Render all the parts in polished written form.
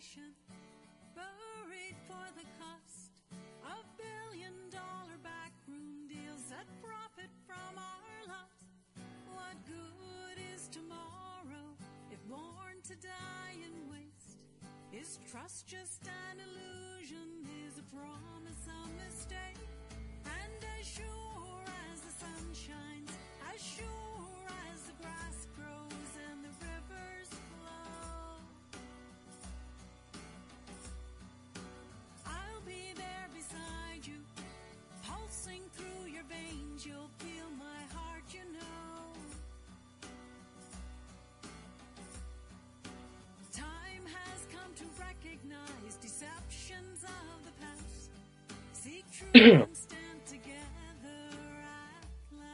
Buried for the cost of billion-dollar backroom deals that profit from our loss. What good is tomorrow if born to die in waste? Is trust just an illusion? Is a promise a mistake? And as sure as the sun shines, as sure as the grass grows and the rivers flow, I'll be there beside you, pulsing through your veins. You'll feel my heart, you know. Time has come to recognize deceptions of the past. Seek truth and stand together at last.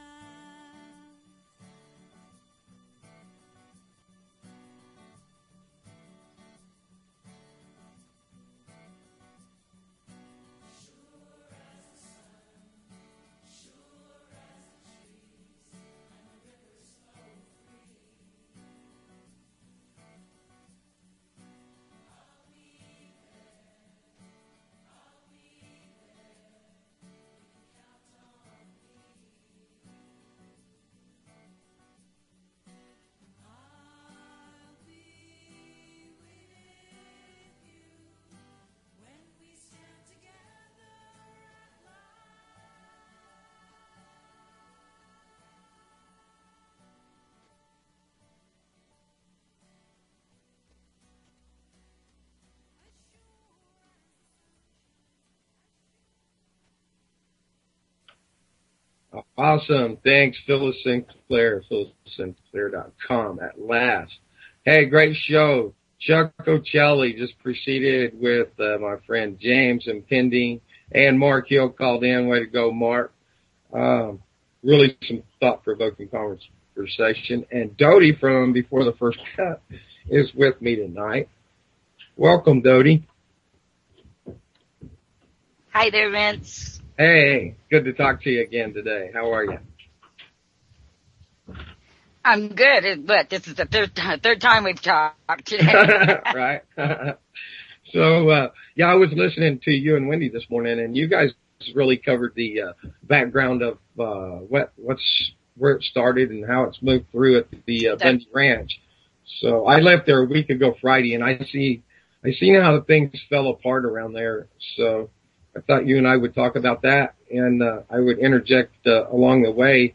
Awesome. Thanks, Phyllis Sinclair, phyllissinclair.com at last. Hey, great show. Chuck Ocelli just proceeded with my friend James Impending, and Mark Hill called in. Way to go, Mark. Really some thought-provoking conversation. And Dodie from Before the First Cut is with me tonight. Welcome, Dodie. Hi there, Vince. Hey, good to talk to you again today. How are you? I'm good, but this is the third time we've talked today. Right. So, I was listening to you and Wendy this morning, and you guys really covered the background of where it started and how it's moved through at the Bundy Ranch. So I left there a week ago Friday, and I seen how things fell apart around there. So I thought you and I would talk about that, and I would interject along the way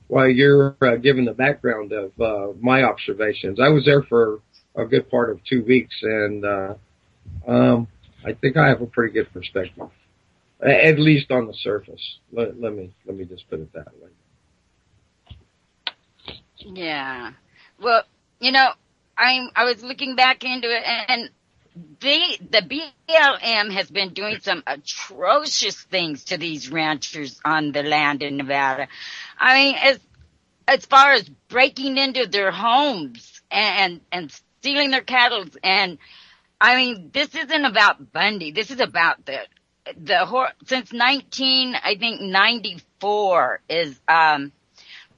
while you're giving the background of my observations. I was there for a good part of 2 weeks, and I think I have a pretty good perspective, at least on the surface. Let me just put it that way. Yeah. Well, I was looking back into it, and the BLM has been doing some atrocious things to these ranchers on the land in Nevada. I mean, as far as breaking into their homes and stealing their cattle, and I mean, this isn't about Bundy. This is about since 1994 is well,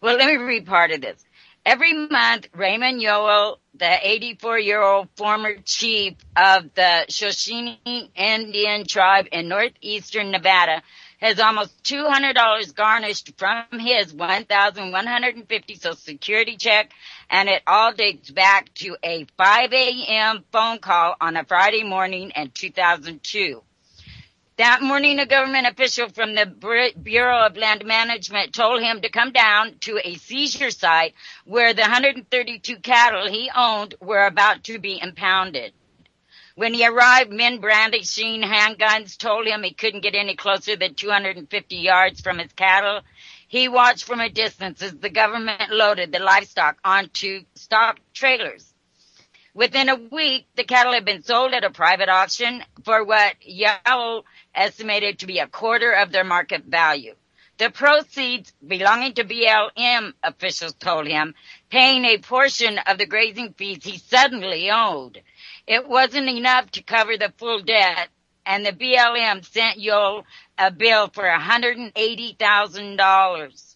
let me read part of this. Every month, Raymond Yoel, the 84-year-old former chief of the Shoshone Indian tribe in northeastern Nevada, has almost $200 garnished from his $1,150 Social Security check, and it all dates back to a 5 a.m. phone call on a Friday morning in 2002. That morning, a government official from the Bureau of Land Management told him to come down to a seizure site where the 132 cattle he owned were about to be impounded. When he arrived, men brandishing handguns told him he couldn't get any closer than 250 yards from his cattle. He watched from a distance as the government loaded the livestock onto stock trailers. Within a week, the cattle had been sold at a private auction for what Yoel estimated to be a quarter of their market value. The proceeds belonging to BLM, officials told him, paying a portion of the grazing fees he suddenly owed. It wasn't enough to cover the full debt, and the BLM sent Yoel a bill for $180,000.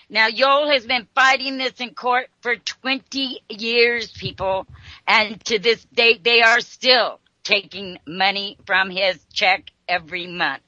Now, Yoel has been fighting this in court for 20 years, people, and to this date, they are still taking money from his check every month.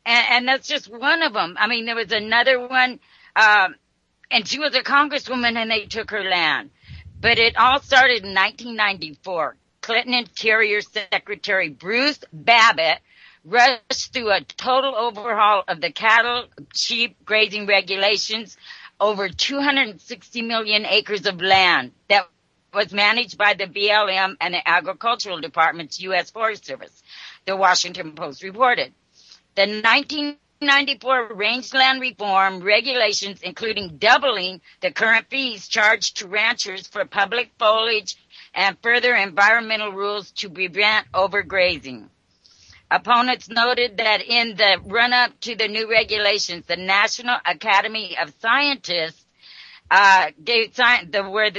And that's just one of them. I mean, there was another one, and she was a congresswoman, and they took her land. But it all started in 1994. Clinton Interior Secretary Bruce Babbitt rushed through a total overhaul of the cattle, sheep grazing regulations over 260 million acres of land that was managed by the BLM and the Agricultural Department's U.S. Forest Service, the Washington Post reported. The 1994 rangeland reform regulations, including doubling the current fees charged to ranchers for public foliage and further environmental rules to prevent overgrazing. Opponents noted that in the run-up to the new regulations, the National Academy of Scientists where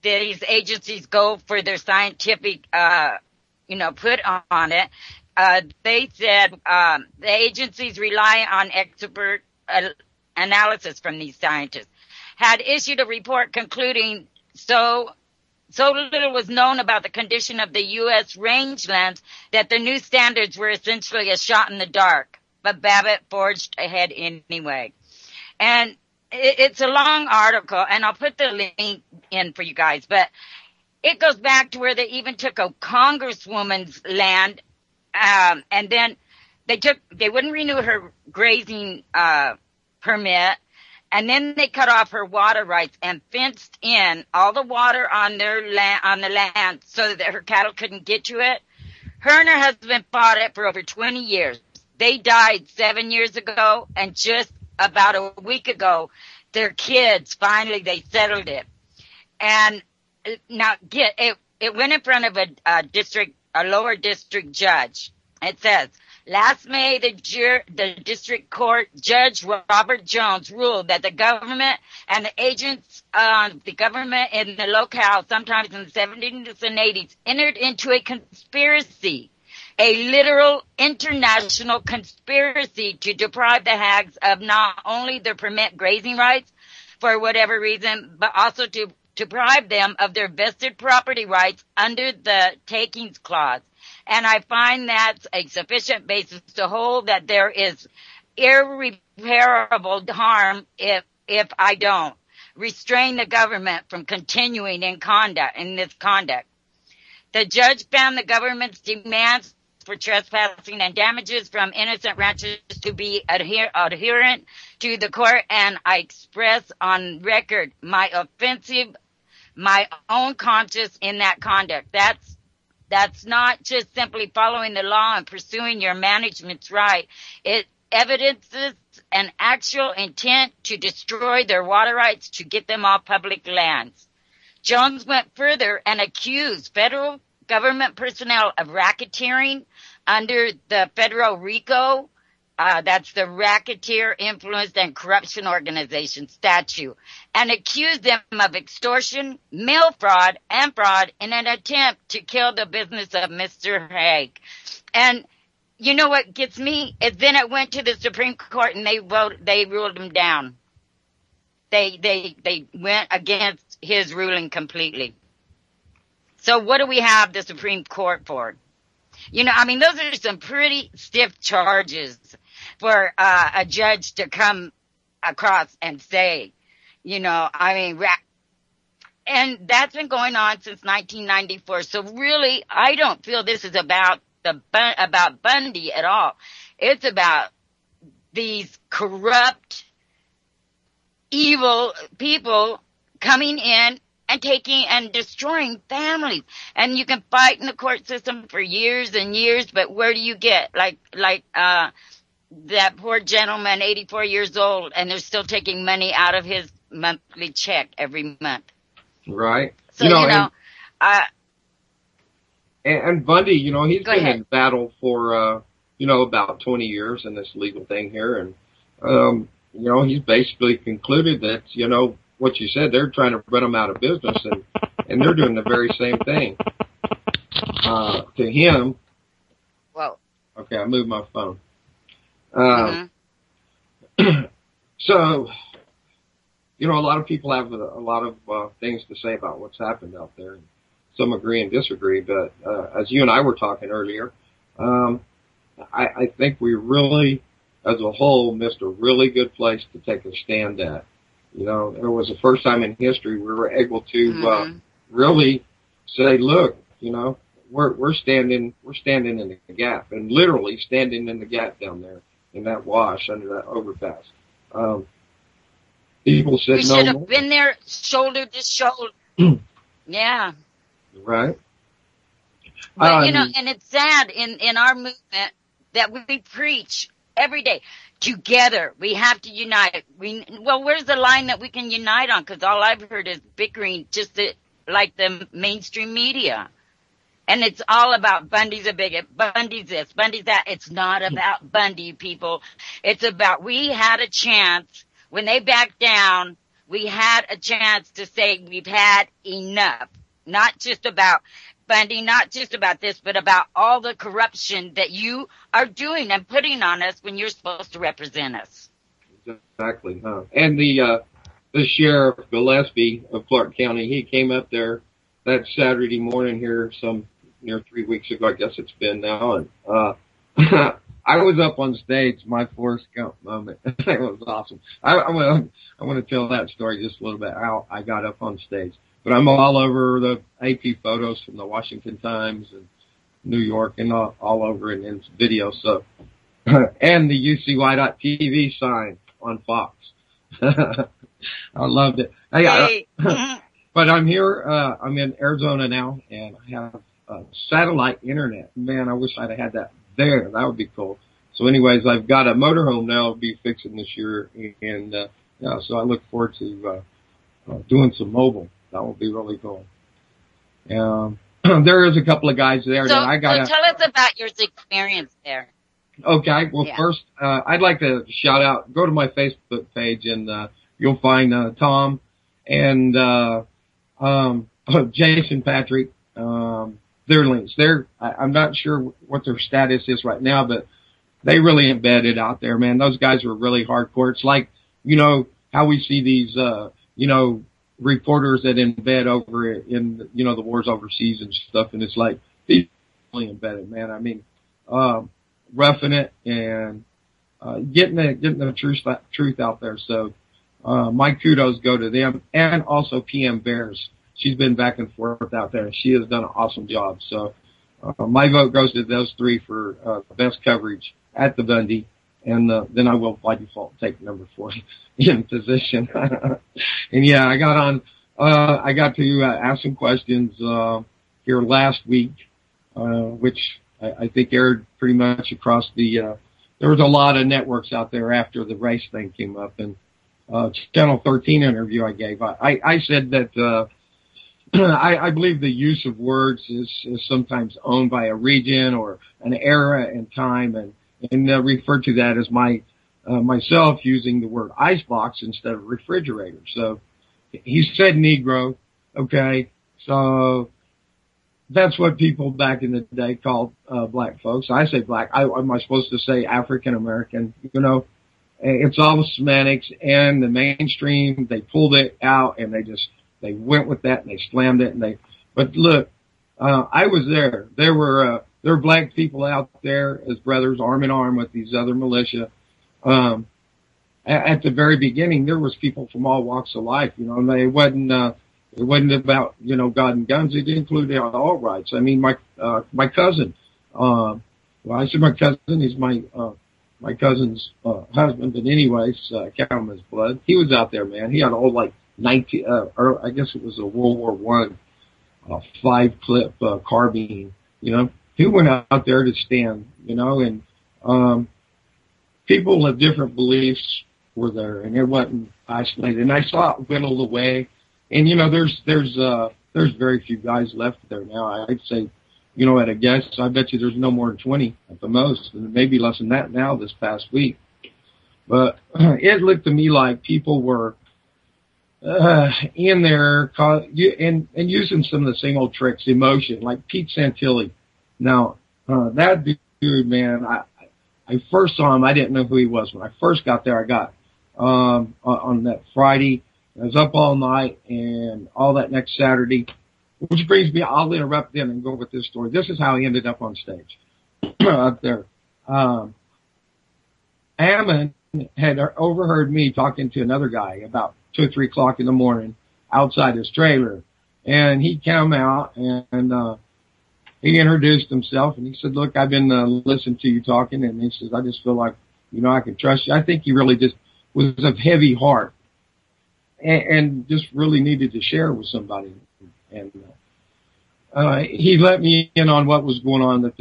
these agencies go for their scientific put on it. They said the agencies rely on expert analysis from these scientists, had issued a report concluding so little was known about the condition of the U.S. rangelands that the new standards were essentially a shot in the dark. But Babbitt forged ahead anyway. And it's a long article, and I'll put the link in for you guys, but it goes back to where they even took a congresswoman's land, and then they wouldn't renew her grazing permit, and then they cut off her water rights and fenced in all the water on their land, on the land, so that her cattle couldn't get to it. Her and her husband fought it for over 20 years. They died 7 years ago, and just about a week ago, their kids finally they settled it. And now it went in front of a lower district judge. It says, last May, the district court judge Robert Jones ruled that the government and the agents the government in the locale, sometimes in the 70s and 80s, entered into a conspiracy, a literal international conspiracy to deprive the Hags of not only their permit grazing rights for whatever reason, but also to deprive them of their vested property rights under the takings clause. And I find that's a sufficient basis to hold that there is irreparable harm if I don't restrain the government from continuing in this conduct. The judge found the government's demands for trespassing and damages from innocent ranchers to be adherent to the court, and I express on record my own conscience in that conduct. That's not just simply following the law and pursuing your management's right. It evidences an actual intent to destroy their water rights to get them off public lands. Jones went further and accused federal government personnel of racketeering under the federal RICO, that's the Racketeer Influenced and Corruption Organization statute, and accused them of extortion, mail fraud, and fraud in an attempt to kill the business of Mr. Haig. And you know what gets me? Is then it went to the Supreme Court and they ruled him down. They went against his ruling completely. So what do we have the Supreme Court for? You know, I mean, those are some pretty stiff charges for a judge to come across and say, you know, I mean, and that's been going on since 1994. So really, I don't feel this is about Bundy at all. It's about these corrupt, evil people coming in and taking and destroying families. And you can fight in the court system for years and years, but where do you get? Like that poor gentleman, 84 years old, and they're still taking money out of his monthly check every month. Right. So, and Bundy, you know, he's been ahead. in battle for, about 20 years in this legal thing here. And, he's basically concluded that, what you said, they're trying to run him out of business, and they're doing the very same thing to him. Whoa. Okay, I moved my phone. Mm-hmm. So, a lot of people have a lot of things to say about what's happened out there. some agree and disagree, but, as you and I were talking earlier, I think we really, as a whole, missed a really good place to take a stand at. You know, it was the first time in history we were able to, really say, look, you know, we're standing in the gap, and literally standing in the gap down there in that wash under that overpass. People said we no should have more. been there shoulder to shoulder. Yeah. Right. But, you know, and it's sad in our movement that we preach every day. Together, we have to unite. Well, where's the line that we can unite on? Because all I've heard is bickering, just like the mainstream media. And it's all about Bundy's a bigot, Bundy's this, Bundy's that. It's not about Bundy, people. It's about, we had a chance, when they backed down, we had a chance to say we've had enough. Not just about Bundy, not just about this, but about all the corruption that you are doing and putting on us when you're supposed to represent us. Exactly, huh? And the sheriff Gillespie of Clark County, he came up there that Saturday morning here near 3 weeks ago, I guess it's been now, and I was up on stage, my Forrest Gump moment. It was awesome. I want to tell that story just a little bit, how I got up on stage. But I'm all over the AP photos from the Washington Times and New York and all over in video. So, and the UCY.TV sign on Fox. I loved it. Hey. But I'm here, I'm in Arizona now, and I have satellite internet. Man, I wish I'd have had that there. That would be cool. So anyways, I've got a motorhome now I'll be fixing this year, and yeah, so I look forward to doing some mobile. That will be really cool. There is a couple of guys there that I got. So tell us about your experience there. Okay. Well, first, I'd like to shout out, go to my Facebook page, and you'll find Tom and Jason Patrick. Their links. I'm not sure what their status is right now, but they really embedded out there, man. Those guys were really hardcore. It's like, you know, how we see these, you know, reporters that embed over in, you know, the wars overseas and stuff. And it's like, these really embedded, man. I mean, roughing it and, getting the truth out there. So, my kudos go to them, and also PM Bears. She's been back and forth out there, and she has done an awesome job. So, my vote goes to those three for, best coverage at the Bundy. And, then I will by default take number 4 in position. And yeah, I got to ask some questions, here last week, which I think aired pretty much across there was a lot of networks out there after the race thing came up, and, Channel 13 interview I gave. I said that, I believe the use of words is sometimes owned by a region or an era and time, and refer to that as myself using the word icebox instead of refrigerator. So he said Negro. Okay. So that's what people back in the day called, black folks. I say black. Am I supposed to say African American? You know, it's all semantics, and the mainstream, they pulled it out and they went with that and they slammed it, but look, I was there. There were black people out there as brothers, arm in arm with these other militia. At the very beginning, there was people from all walks of life, you know, and it wasn't about, you know, God and guns. It included all rights. I mean, my cousin, well, I said my cousin, he's my cousin's, husband, but anyways, count him as blood. He was out there, man. He had a whole, like, I guess it was a World War I, 5-clip, carbine, you know. He went out there to stand, you know, and, people of different beliefs were there, and it wasn't isolated. And I saw it whittle away. And, you know, there's very few guys left there now. I'd say, you know, at a guess, I bet you there's no more than 20 at the most, and maybe less than that now this past week. But it looked to me like people were, in there, and using some of the same old tricks, emotion, like Pete Santilli. Now, that dude, man, I first saw him, I didn't know who he was. When I first got there, I got, on that Friday, I was up all night and all that next Saturday. which brings me, I'll interrupt them and go with this story. This is how he ended up on stage up there. Ammon had overheard me talking to another guy about 2 or 3 o'clock in the morning outside his trailer. And he came out and he introduced himself and he said, look, I've been listening to you talking. And he says, I just feel like, I can trust you. I think he really just was of heavy heart and just really needed to share with somebody. And he let me in on what was going on, that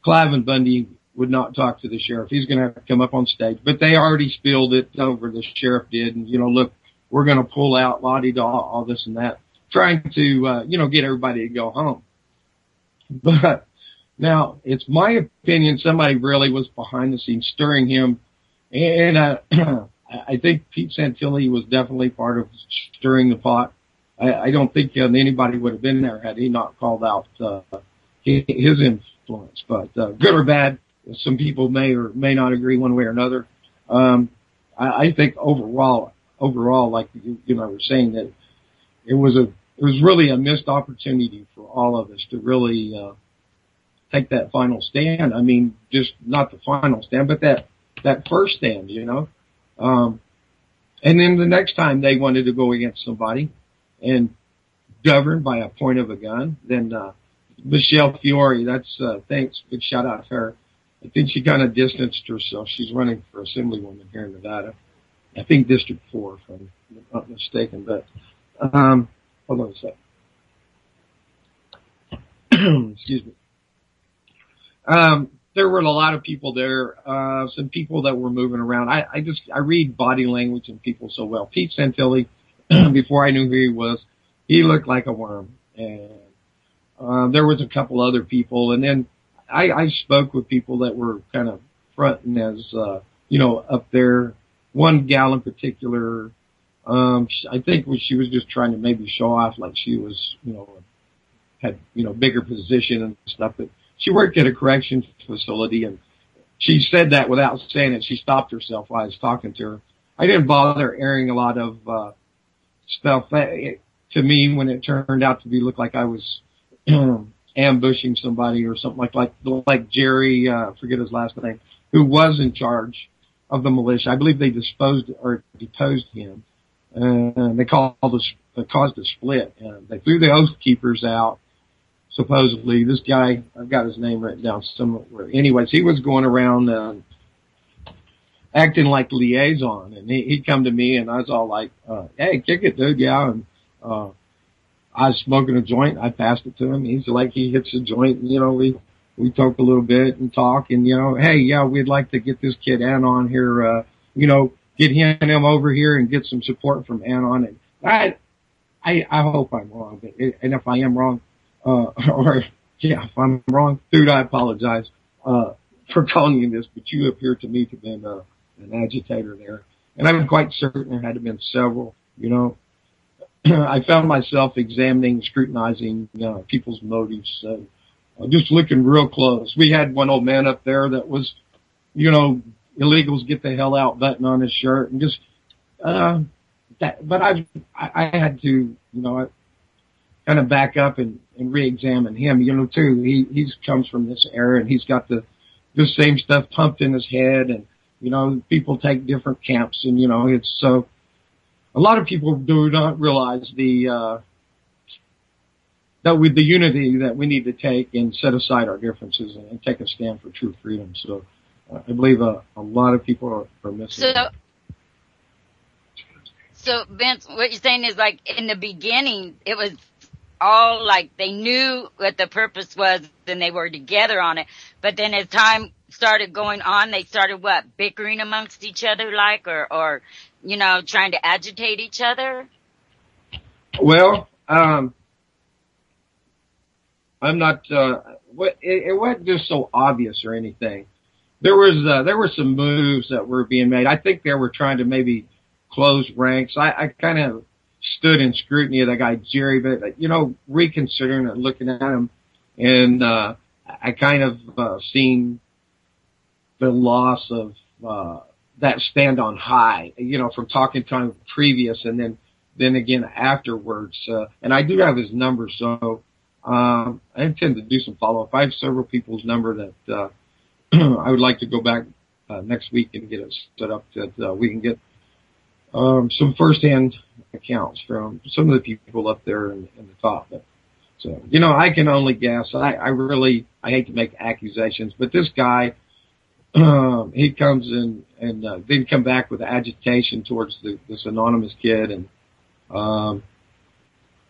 Cliven Bundy would not talk to the sheriff. He's going to have to come up on stage. But they already spilled it over, the sheriff did. And, look, we're going to pull out la-di-da, all this and that, trying to, get everybody to go home. But now, it's my opinion somebody really was behind the scenes stirring him. And I think Pete Santilli was definitely part of stirring the pot. I don't think anybody would have been there had he not called out his influence. But good or bad, some people may or may not agree one way or another. I think overall, like you were saying, that it was really a missed opportunity for all of us to really take that final stand. I mean, just not the final stand, but that first stand, and then the next time they wanted to go against somebody and govern by a point of a gun, then Michelle Fiore, that's thanks, good shout out to her. I think she kind of distanced herself. She's running for assemblywoman here in Nevada. I think District 4, if I'm not mistaken. But hold on a sec. Excuse me. There were a lot of people there, some people that were moving around. I read body language in people so well. Pete Santilli, before I knew who he was, he looked like a worm. And there was a couple other people. And then I spoke with people that were kind of fronting as, up there. One gal in particular, I think she was just trying to maybe show off like she was, had, bigger position and stuff. But she worked at a corrections facility, and she said that without saying it. She stopped herself while I was talking to her. I didn't bother airing a lot of stuff to me when it turned out to be look like I was ambushing somebody or something like Jerry, forget his last name, who was in charge of the militia. I believe they deposed him. They caused a split. They threw the Oath Keepers out. Supposedly, this guy, I've got his name written down somewhere. Anyways, he was going around acting like liaison, and he'd come to me, and I was all like, "Hey, kick it, dude, yeah." And I was smoking a joint. I passed it to him. He's like, he hits a joint, and we talk a little bit and talk, and hey, yeah, we'd like to get this kid Anon here, get him over here and get some support from Anon. And I hope I'm wrong, and if I am wrong. If I'm wrong, dude, I apologize, for calling you this, but you appear to me to have been, an agitator there. And I'm quite certain there had to have been several, I found myself examining, scrutinizing, people's motives, just looking real close. We had one old man up there that was, illegals get the hell out button on his shirt and just, but I had to, kind of back up and re-examine him, too. He comes from this era and he's got the same stuff pumped in his head, and, people take different camps, and, it's so, a lot of people do not realize that with the unity that we need to take and set aside our differences and take a stand for true freedom. So I believe a lot of people are missing that. So Vince, what you're saying is like in the beginning, it was all like they knew what the purpose was and they were together on it. But then as time started going on, they started bickering amongst each other or trying to agitate each other? Well, I'm not, it wasn't just so obvious or anything. There were some moves that were being made. I think they were trying to maybe close ranks. I kind of stood in scrutiny of that guy, Jerry, but, reconsidering and looking at him, and, I kind of, seen the loss of, that stand on high, from talking to him previous and then then again afterwards. And I do have his number, so I intend to do some follow-up. I have several people's number that I would like to go back next week and get it set up that we can get some first-hand accounts from some of the people up there in the top. So, I can only guess. I hate to make accusations, but this guy, he comes in and then come back with agitation towards this anonymous kid and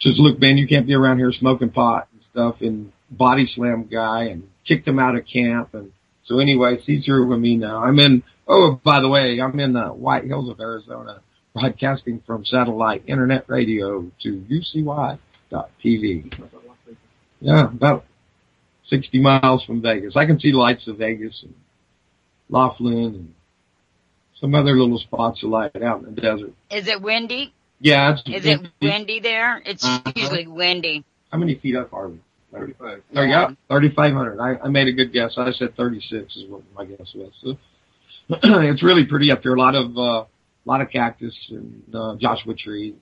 says, look, man, you can't be around here smoking pot and stuff, and body slam guy and kicked him out of camp. And so anyways, he's here with me now. By the way, I'm in the White Hills of Arizona, broadcasting from satellite internet radio to UCY.TV. Yeah, about 60 miles from Vegas. I can see the lights of Vegas and Laughlin and some other little spots of light out in the desert. Is it windy? Yeah. Is it windy there? It's usually windy. How many feet up are we? 35. Yeah, 3,500. I made a good guess. I said 36 is what my guess was. So, it's really pretty up here. A lot of cactus and Joshua trees.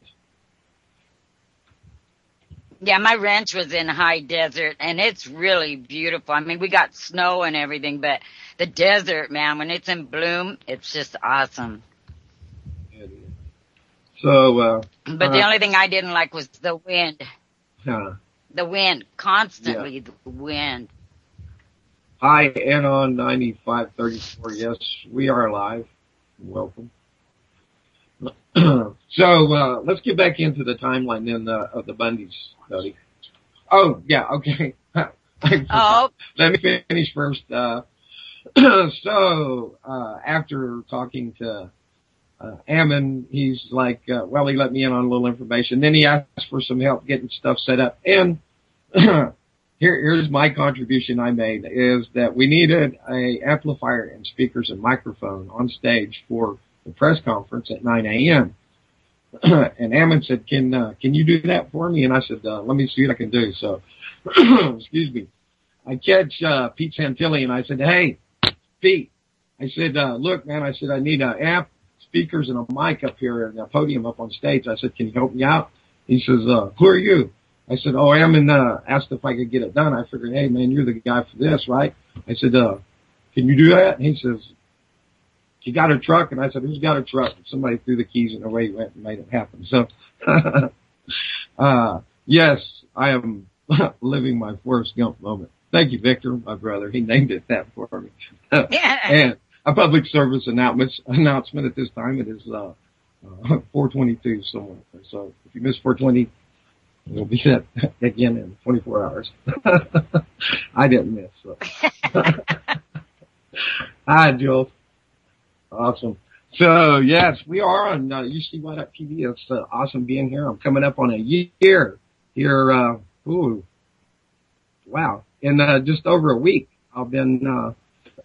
Yeah, my ranch was in high desert, and it's really beautiful. I mean, we got snow and everything, but the desert, man, when it's in bloom, it's just awesome. So, but the only thing I didn't like was the wind. The wind, constantly the wind. Hi, Anon 9534. Yes, we are live. Welcome. So, let's get back into the timeline then of the Bundys, Cody. Oh, yeah, okay. Let me finish first. So, after talking to Ammon, he's like, well, he let me in on a little information. Then he asked for some help getting stuff set up. And here's my contribution I made, is that we needed a amplifier and speakers and microphone on stage for the press conference at 9 a.m. And Ammon said, can you do that for me? And I said, let me see what I can do. So, excuse me. I catch Pete Santilli and I said, hey, Pete, I said, look, man, I said, I need an amp, speakers, and a mic up here and a podium up on stage. I said, can you help me out? He says, who are you? I said, Ammon asked if I could get it done. I figured, hey, man, you're the guy for this, right? I said, can you do that? And he says, you got a truck? And I said, who's got a truck? Somebody threw the keys and away he went and made it happen. So, yes, I am living my Forrest Gump moment. Thank you, Victor, my brother. He named it that for me. And a public service announcement at this time. It is 4:22 somewhere. So if you miss 4:20, it'll be that again in 24 hours. I didn't miss. So. Hi, Joel. Awesome. So yes, we are on UCY.TV. It's awesome being here. I'm coming up on a year here. Wow. In just over a week, I've been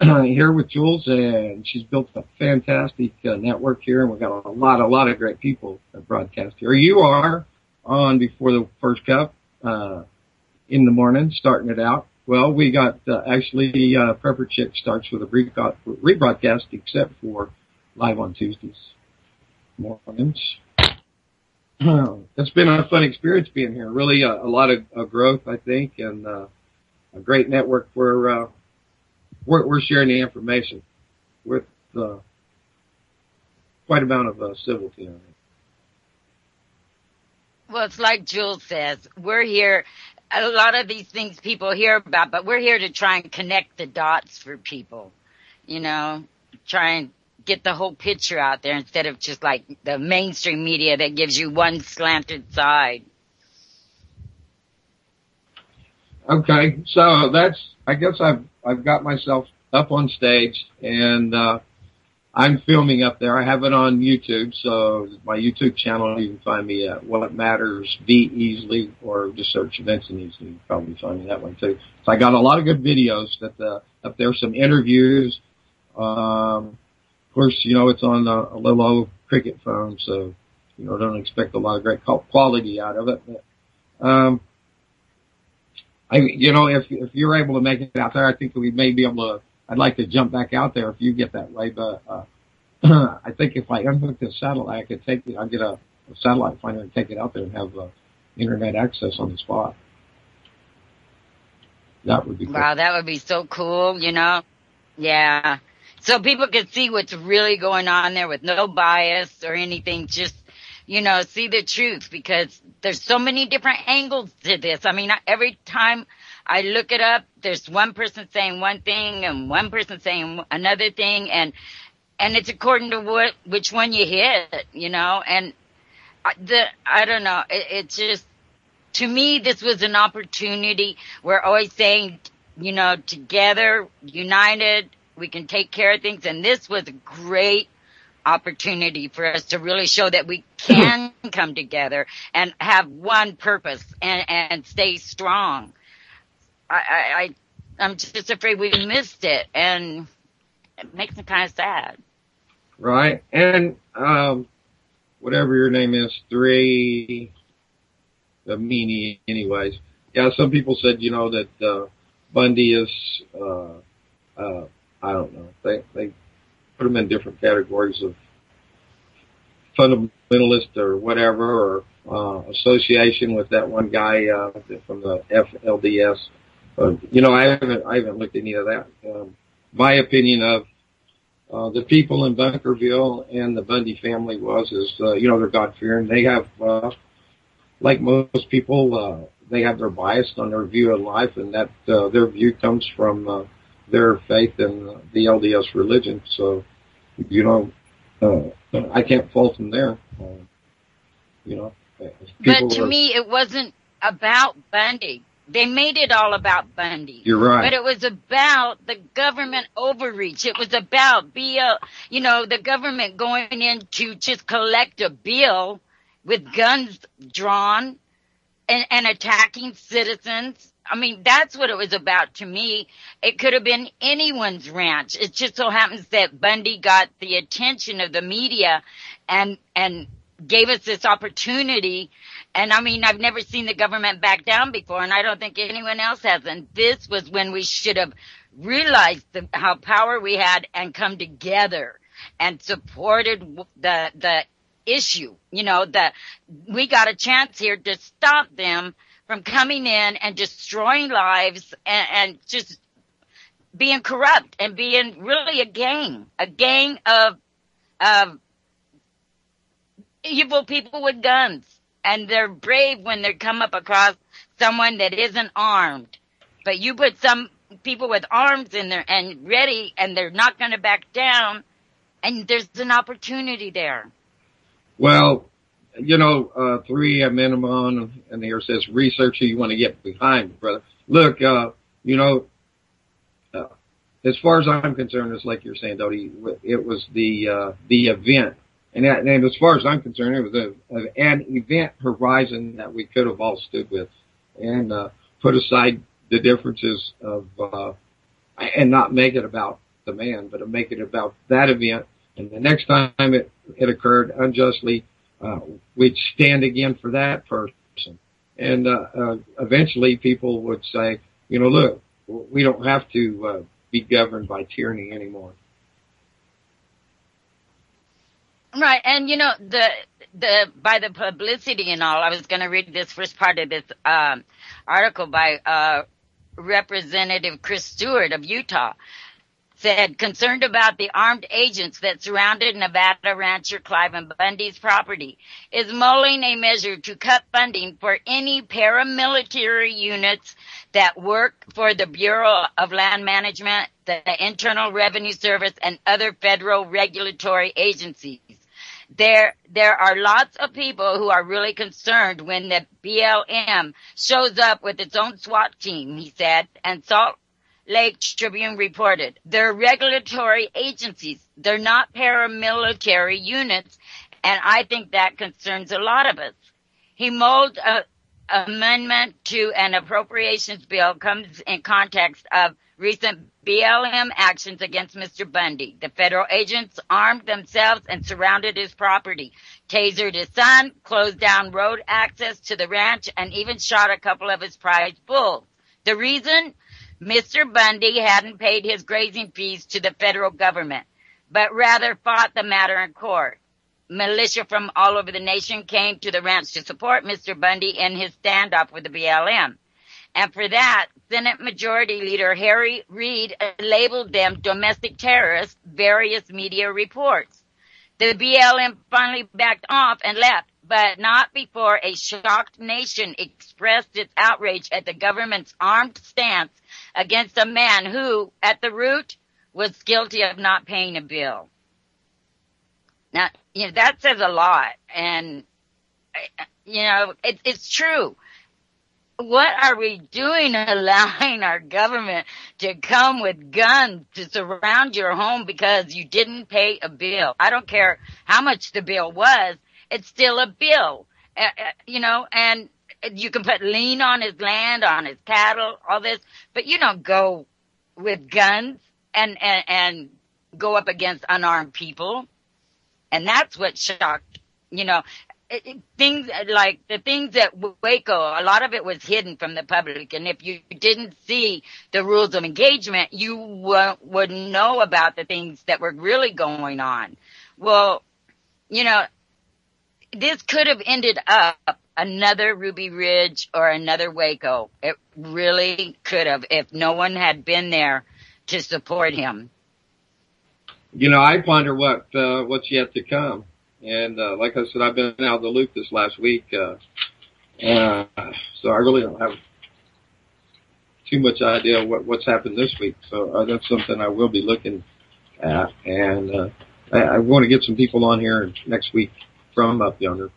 here with Jules, and she's built a fantastic network here, and we've got a lot of great people that broadcast here. You are on before the first cup in the morning, starting it out. Well, we got actually Prepper Chick starts with a rebroadcast, except for live on Tuesdays mornings. It's been a fun experience being here. Really a lot of growth, I think, and a great network where we're sharing the information with quite a amount of civility on it. Well, it's like Jules says, we're here. A lot of these things people hear about, but we're here to try and connect the dots for people, try and get the whole picture out there instead of just like the mainstream media that gives you one slanted side. Okay, so I guess I've got myself up on stage and I'm filming up there. I have it on YouTube, so my YouTube channel, you can find me at What Matters Be Easily, or just search Vincent Easily. You can probably find me that way too. So I got a lot of good videos that up there, some interviews. Of course, it's on a little old Cricket phone, so don't expect a lot of great quality out of it. But, if you're able to make it out there, I think we may be able to. I'd like to jump back out there if you get that way, but I think if I unhook the satellite, I could take I'll get a satellite, finally take it out there and have internet access on the spot. That would be cool. Wow, that would be so cool, you know? Yeah. So people can see what's really going on there with no bias or anything, just, you know, see the truth, because there's so many different angles to this. I mean, every time I look it up, there's one person saying one thing and one person saying another thing, and it's according to which one you hit, you know, and I don't know, it just, to me, this was an opportunity. We're always saying, you know, together, united, we can take care of things. And this was a great opportunity for us to really show that we can come together and have one purpose and stay strong. I'm just afraid we missed it, and it makes me kind of sad. Right. And, whatever your name is, the meanie anyways. Yeah, some people said, you know, that, Bundy is, I don't know. They put him in different categories of fundamentalist or whatever, or, association with that one guy, from the FLDS. You know, I haven't looked at any of that. My opinion of, the people in Bunkerville and the Bundy family is, you know, they're God-fearing. They have, like most people, they have their bias on their view of life, and that, their view comes from, their faith in the LDS religion. So, you know, I can't fault them there. You know, but to me, it wasn't about Bundy. They made it all about Bundy. You're right. But it was about the government overreach. It was about you know, the government going in to just collect a bill with guns drawn and attacking citizens. I mean, that's what it was about to me. It could have been anyone's ranch. It just so happens that Bundy got the attention of the media and gave us this opportunity. And I mean, I've never seen the government back down before, and I don't think anyone else has. And this was when we should have realized how power we had and come together and supported the issue. You know, that we got a chance here to stop them from coming in and destroying lives and just being corrupt and being really a gang of evil people with guns. And they're brave when they come up across someone that isn't armed. But you put some people with arms in there and ready, and they're not going to back down, and there's an opportunity there. Well, you know, 3 minimum, and here says research who you want to get behind, brother. Look, you know, as far as I'm concerned, it's like you're saying, Dodie, it was the event. And as far as I'm concerned, it was an event horizon that we could have all stood with and put aside the differences of and not make it about the man, but to make it about that event. And the next time it occurred unjustly, we'd stand again for that person. And eventually people would say, you know, look, we don't have to be governed by tyranny anymore. Right, and you know, by the publicity and all, I was going to read this first part of this article by Representative Chris Stewart of Utah. Said, concerned about the armed agents that surrounded Nevada rancher Cliven Bundy's property, is mulling a measure to cut funding for any paramilitary units that work for the Bureau of Land Management, the Internal Revenue Service, and other federal regulatory agencies. There are lots of people who are really concerned when the BLM shows up with its own SWAT team, he said, and Salt Lake Tribune reported. They're regulatory agencies. They're not paramilitary units, and I think that concerns a lot of us. He mulled an amendment to an appropriations bill comes in context of recent BLM actions against Mr. Bundy. The federal agents armed themselves and surrounded his property, tasered his son, closed down road access to the ranch, and even shot a couple of his prized bulls. The reason? Mr. Bundy hadn't paid his grazing fees to the federal government, but rather fought the matter in court. militia from all over the nation came to the ranch to support Mr. Bundy in his standoff with the BLM. And for that, Senate Majority Leader Harry Reid labeled them domestic terrorists, various media reports. The BLM finally backed off and left, but not before a shocked nation expressed its outrage at the government's armed stance against a man who, at the root, was guilty of not paying a bill. Now, that says a lot, and, it's true. What are we doing allowing our government to come with guns to surround your home because you didn't pay a bill? I don't care how much the bill was. It's still a bill, and you can put lien on his land, on his cattle, all this, but you don't go with guns and go up against unarmed people. And that's what shocked, things like the things at Waco, a lot of it was hidden from the public. And if you didn't see the rules of engagement, you wouldn't know about the things that were really going on. Well, this could have ended up another Ruby Ridge or another Waco. It really could have if no one had been there to support him. I ponder what's yet to come. And, like I said, I've been out of the loop this last week. So I really don't have too much idea what's happened this week. So that's something I will be looking at. And, I want to get some people on here next week from up yonder.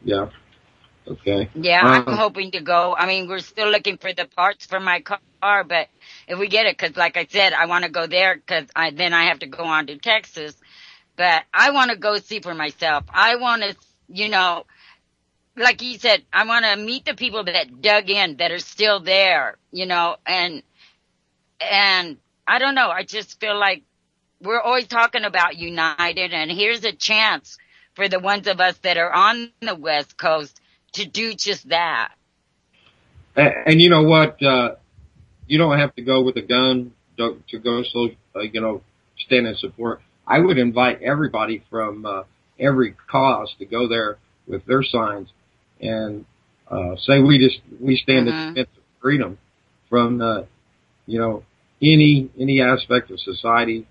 Yeah. Okay. Yeah, I'm hoping to go. I mean, we're still looking for the parts for my car, but if we get it, because like I said, I want to go there because then I have to go on to Texas. But I want to go see for myself. I want to, like you said, I want to meet the people that dug in, that are still there, and I don't know. I just feel like we're always talking about united, and here's a chance for the ones of us that are on the West Coast to do just that. And you know what? You don't have to go with a gun to go, stand in support. I would invite everybody from every cause to go there with their signs and say we stand in defense of freedom from any aspect of society,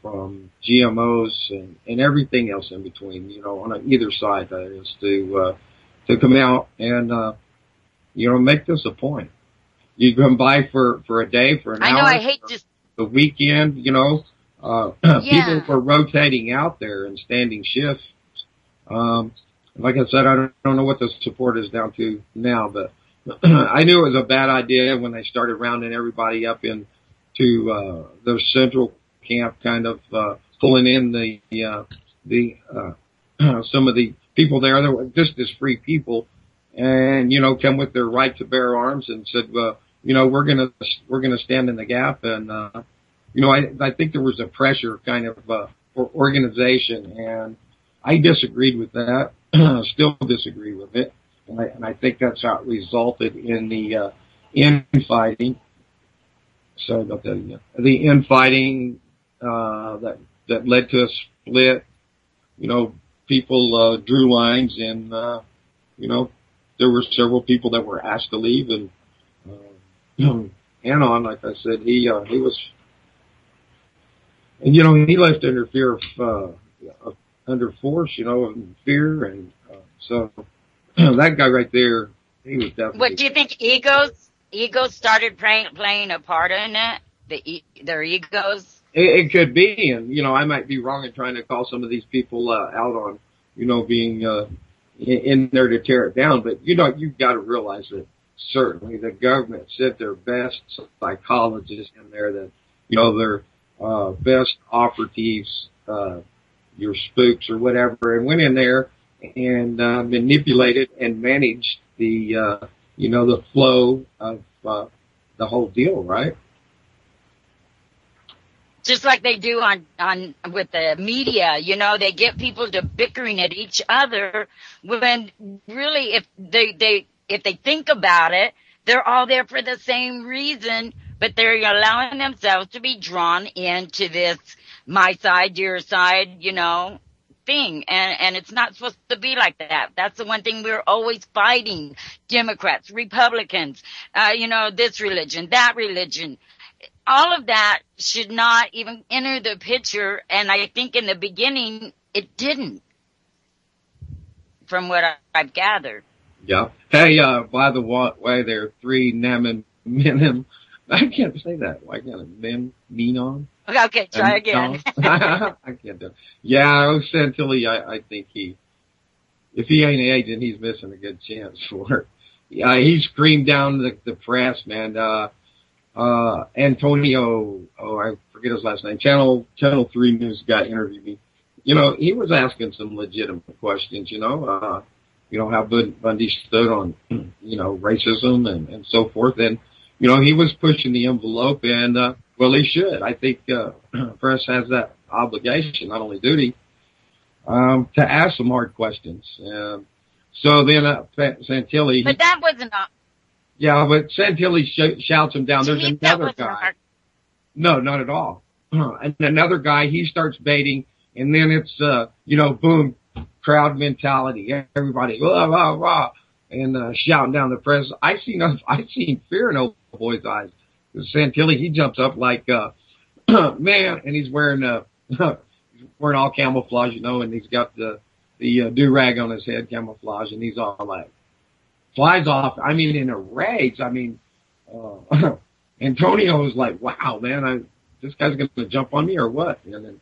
from GMOs and everything else in between, on either side, that is, to come out and make this a point. You come by for a day, for an hour. I know, I hate just the weekend, people were rotating out there and standing shifts. Like I said, I don't know what the support is down to now, but I knew it was a bad idea when they started rounding everybody up into their central camp, kind of pulling in some of the people there that were just as free people, and come with their right to bear arms and said, we're gonna stand in the gap. And I think there was a pressure kind of for organization, and I disagreed with that. Still disagree with it, and I think that's how it resulted in the infighting. Sorry about that. The infighting that led to a split. People drew lines, and there were several people that were asked to leave, and Anon, like I said, he was, and he left under fear of under force, and fear, and so that guy right there, he was definitely. What do you think? Egos started playing a part in it. Their egos. It could be, and I might be wrong in trying to call some of these people out on, being in there to tear it down. But you've got to realize that certainly the government sent their best psychologists in there, that their best operatives, your spooks or whatever, and went in there and manipulated and managed the the flow of the whole deal, right? Just like they do on with the media, they get people to bickering at each other when really if they think about it, they're all there for the same reason, but they're allowing themselves to be drawn into this my side, your side, thing. And it's not supposed to be like that. That's the one thing we're always fighting. Democrats, Republicans, this religion, that religion. All of that should not even enter the picture. And I think in the beginning, it didn't, from what I've gathered. Yeah. Hey, by the way, there are 3 Naminim. I can't say that. Why can't I? Menon? Okay, try again. I can't do it. Yeah, Santilli, I think if he ain't an agent, he's missing a good chance for it. Yeah, he screamed down the press, man. Antonio, I forget his last name, Channel 3 News guy interviewed me. He was asking some legitimate questions, how Bundy stood on, racism and so forth. And, he was pushing the envelope and, well, he should. I think, press has that obligation, not only duty, to ask some hard questions. So then, Santilli. But that wasn't yeah, but Santilli shouts him down. There's another guy. No, not at all. And another guy, he starts baiting, and then it's, boom, crowd mentality. Everybody, rah, rah, rah, and shouting down the press. I seen fear in old boy's eyes. Santilli, he jumps up like, man, and he's wearing all camouflage, and he's got the do-rag on his head, camouflage, and he's all like, flies off, in a rage. Antonio was like, wow, man, this guy's going to jump on me or what? And then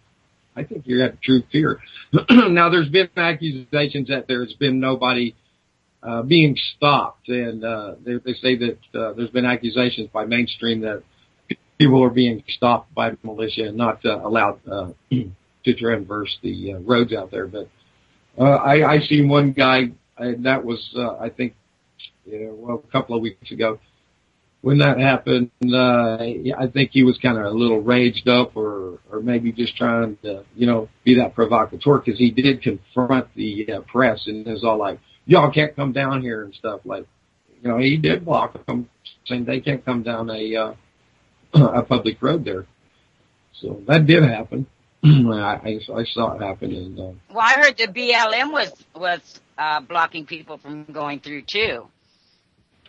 I think you have true fear. Now, there's been accusations that there's been nobody being stopped, and they say that there's been accusations by mainstream that people are being stopped by militia and not allowed to traverse the roads out there. But I seen one guy, that was, I think, a couple of weeks ago when that happened. I think he was kind of a little raged up or maybe just trying to, be that provocateur, because he did confront the press and was all like, y'all can't come down here and stuff. Like, he did block them, saying they can't come down a public road there. So that did happen. I saw it happen. And, well, I heard the BLM was blocking people from going through too.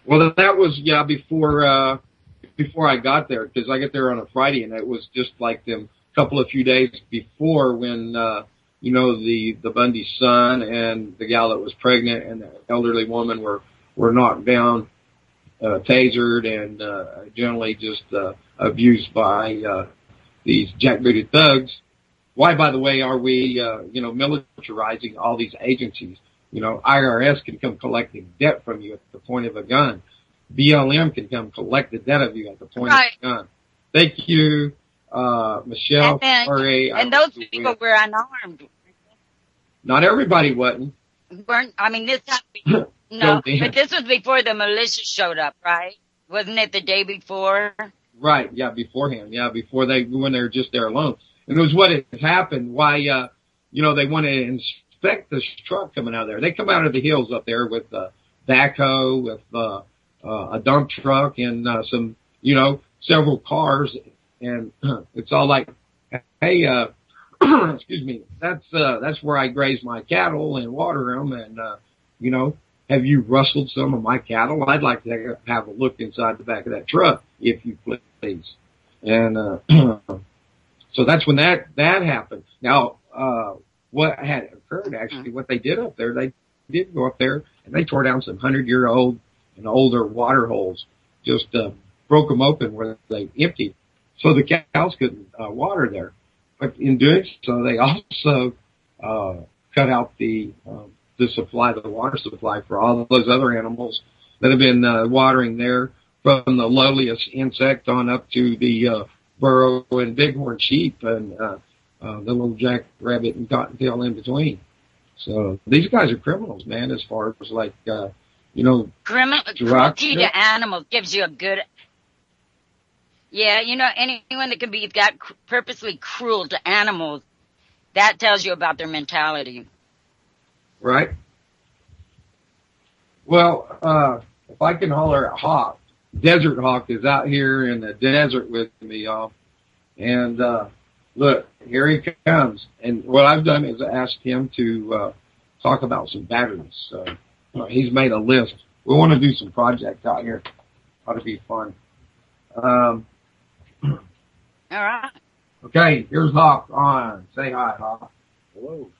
Well, that was, before I got there, because I got there on a Friday, and it was just like them few days before when, the Bundy son and the gal that was pregnant and the elderly woman were knocked down, tasered, and generally just abused by these jackbooted thugs. Why, by the way, are we, militarizing all these agencies? IRS can come collecting debt from you at the point of a gun. BLM can come collect the debt of you at the point of a gun. Thank you, Michelle. And those people were unarmed. Not everybody wasn't. This happened. No, but this was before the militia showed up, right? Wasn't it the day before? Right, yeah, beforehand. Yeah, when they were just there alone. And it was what had happened, why, they wanted to inspect this truck coming out of there. They come out of the hills up there with backhoe, with a dump truck, and some, several cars. And it's all like, hey, excuse me, that's where I graze my cattle and water them. And, have you rustled some of my cattle? I'd like to have a look inside the back of that truck, if you please. And, so that's when that happened. Now, what had occurred, actually, what they did up there, they did go up there and they tore down some 100-year-old and older water holes, just broke them open where they emptied, so the cows couldn't water there. But in doing so, they also cut out the supply, the water supply for all of those other animals that have been watering there, from the lowliest insect on up to the burro and bighorn sheep and the little jackrabbit and cottontail in between. So these guys are criminals, man, as far as like, cruelty to animals gives you a good, anyone that can be purposely cruel to animals, that tells you about their mentality. Right. Well, if I can holler at Hawk, Desert Hawk is out here in the desert with me, y'all. And, Look, here he comes. And what I've done is asked him to talk about some batteries. He's made a list. We want to do some projects out here. Ought to be fun. All right. Okay, here's Hawk on. Say hi, Hawk. Hello.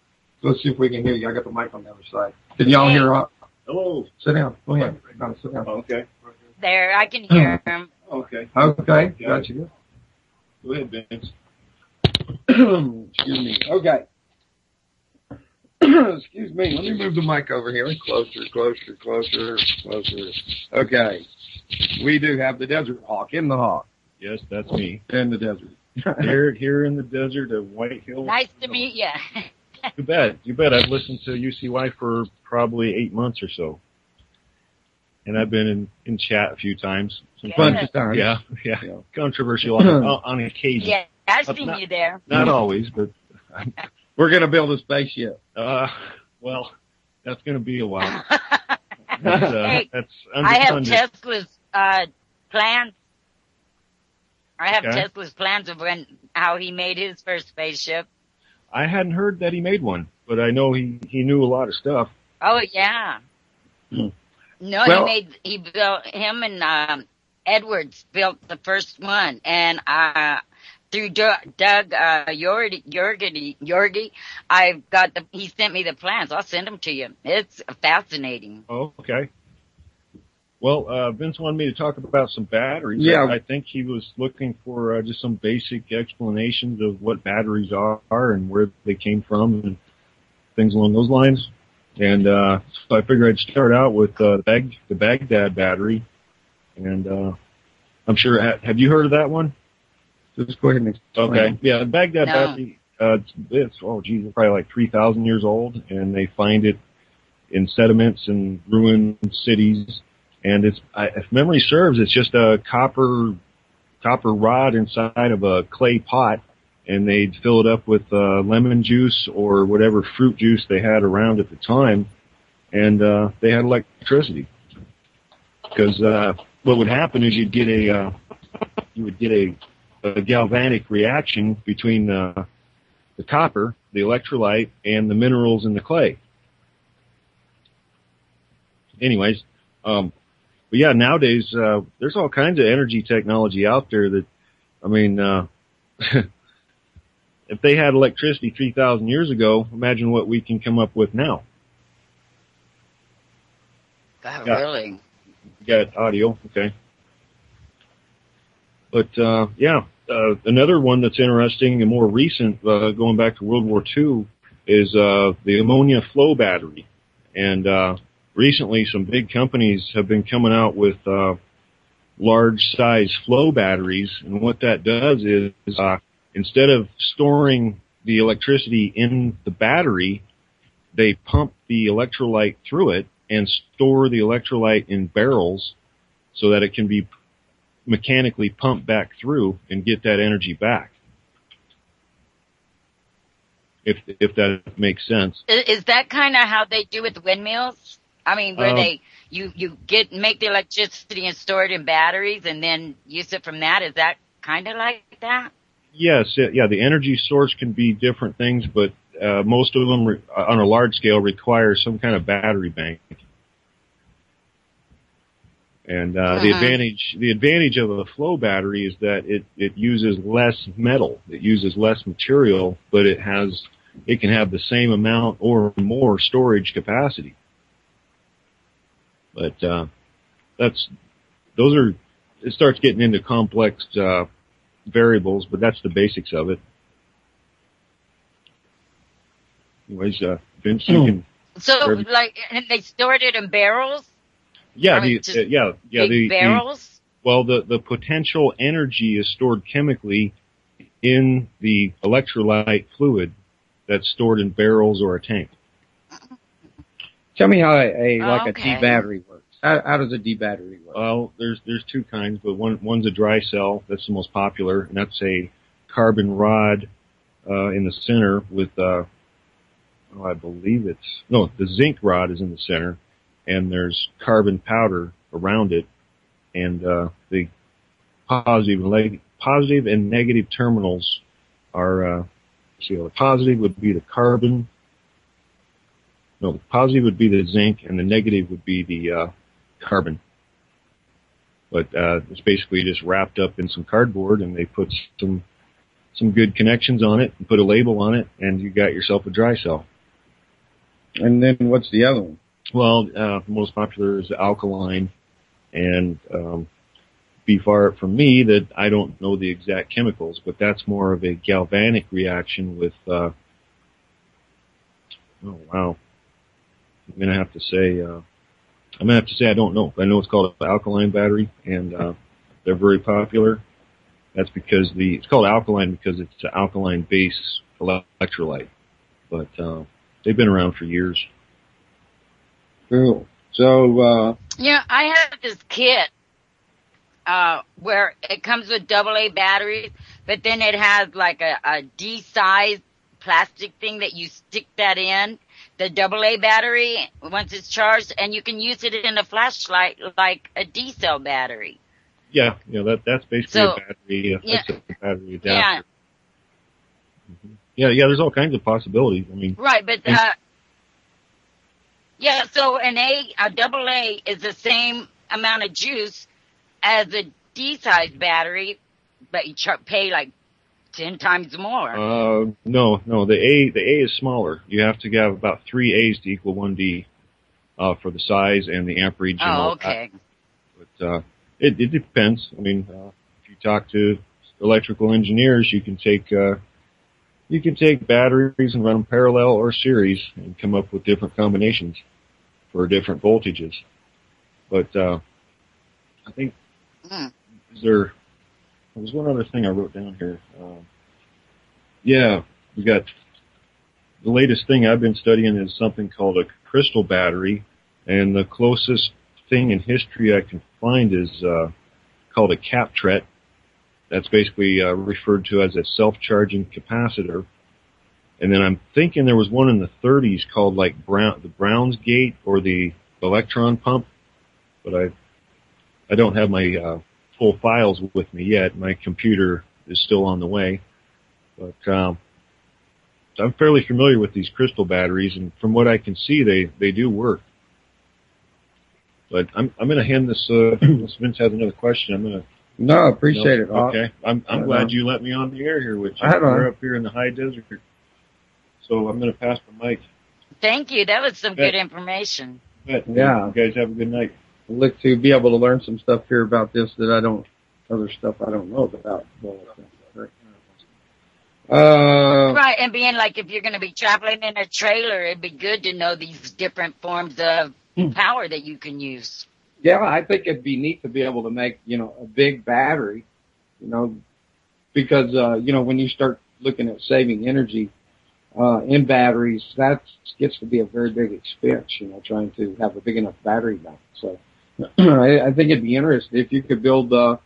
Let's see if we can hear you. I got the mic on the other side. Can y'all hear Hawk? Hello. Sit down. Go ahead. Sit down. Okay. There, I can hear him. Okay. Okay. Got you. Go ahead, Vince. Excuse me. Okay. Excuse me. Let me move the mic over here. Closer. Okay. We do have the Desert Hawk in the Hawk. Yes, that's me. In the desert. Here in the desert of White Hill. Nice to meet you. You bet. I've listened to UCY for probably 8 months or so. And I've been in chat a few times. Bunch of times. Yeah. Controversial on occasion. Yeah, I've seen you there. Not always, but we're going to build a spaceship. Well, that's going to be a while. Hey, that's I have underfunded. Tesla's plans. I have Okay. Tesla's plans of how he made his first spaceship. I hadn't heard that he made one, but I know he knew a lot of stuff. Oh yeah. Hmm. No, Well- he built him and Edwards built the first one, and through Doug Yorgi, he sent me the plans. I'll send them to you. It's fascinating. Oh, okay. Well, Vince wanted me to talk about some batteries. Yeah. I think he was looking for just some basic explanations of what batteries are and where they came from and things along those lines. And so I figured I'd start out with the Baghdad battery. And I'm sure, have you heard of that one? Just go ahead and explain. Okay. Yeah, the Baghdad No. battery, it's probably like 3,000 years old, and they find it in sediments and ruined cities. And if memory serves, it's just a copper rod inside of a clay pot, and they'd fill it up with lemon juice or whatever fruit juice they had around at the time, and they had electricity. Because what would happen is you would get a galvanic reaction between the copper, the electrolyte, and the minerals in the clay. Anyways, but yeah, nowadays there's all kinds of energy technology out there that, I mean, if they had electricity 3,000 years ago, imagine what we can come up with now. God, Yeah. really? Got audio, okay. But another one that's interesting and more recent, going back to World War II, is the ammonia flow battery. And recently, some big companies have been coming out with large size flow batteries, and what that does is instead of storing the electricity in the battery, they pump the electrolyte through it and store the electrolyte in barrels so that it can be mechanically pumped back through and get that energy back. If that makes sense. Is that kind of how they do with windmills? I mean, where you make the electricity and store it in batteries and then use it from that? Is that kind of like that? Yes, yeah, the energy source can be different things, but most of them on a large scale require some kind of battery bank. And the advantage of a flow battery is that it uses less metal, it uses less material, but it can have the same amount or more storage capacity. But it starts getting into complex variables, but that's the basics of it. Anyways, Vince, you can. So, and they stored it in barrels? Yeah, I mean, big barrels? The potential energy is stored chemically in the electrolyte fluid that's stored in barrels or a tank. Tell me how a Okay. D battery works. How does a D battery work? Well, there's two kinds, but one's a dry cell. That's the most popular, and that's a carbon rod in the center with the zinc rod is in the center, and there's carbon powder around it, and the positive and negative terminals are, the positive would be the carbon. No, the positive would be the zinc, and the negative would be the carbon. But it's basically just wrapped up in some cardboard, and they put some good connections on it, and put a label on it, and you got yourself a dry cell. And then what's the other one? Well, the most popular is the alkaline, and be far from me that I don't know the exact chemicals, but that's more of a galvanic reaction with. Oh wow! I'm gonna have to say I don't know. I know it's called an alkaline battery, and they're very popular. That's because it's called alkaline because it's an alkaline base electrolyte, but they've been around for years. Cool. So I have this kit where it comes with AA batteries, but then it has like a D-size plastic thing that you stick that in, the AA battery, once it's charged, and you can use it in a flashlight like a D-cell battery. Yeah, that's basically a battery. That's a battery adapter. Yeah. Mm-hmm. Yeah, there's all kinds of possibilities. I mean, right, but so an AA is the same amount of juice as a D-size battery, but you pay like 10 times more. No, the A is smaller. You have to have about 3 A's to equal 1 D, for the size and the amperage. Oh, okay. But, it depends. I mean, if you talk to electrical engineers, you can take batteries and run them parallel or series and come up with different combinations for different voltages. But, I think, there was one other thing I wrote down here. We got the latest thing I've been studying is something called a crystal battery, and the closest thing in history I can find is called a CAPTRET. That's basically referred to as a self-charging capacitor. And then I'm thinking there was one in the 30s called like the Brown's Gate or the electron pump, but I don't have my full files with me yet. My computer is still on the way, but I'm fairly familiar with these crystal batteries, and from what I can see, they do work. But I'm going to hand this. Unless Vince has another question, I'm going to. No, appreciate it. Okay, I'm glad you let me on the air here with you. We're up here in the high desert, so I'm going to pass the mic. Thank you. That was some good information. Yeah. You guys have a good night. I'd like to be able to learn some stuff here about this other stuff I don't know about. Right, and being like if you're going to be traveling in a trailer, it'd be good to know these different forms of power that you can use. Yeah, I think it'd be neat to be able to make, a big battery, because, when you start looking at saving energy, in batteries, that gets to be a very big expense, trying to have a big enough battery bank. So I think it'd be interesting if you could build, a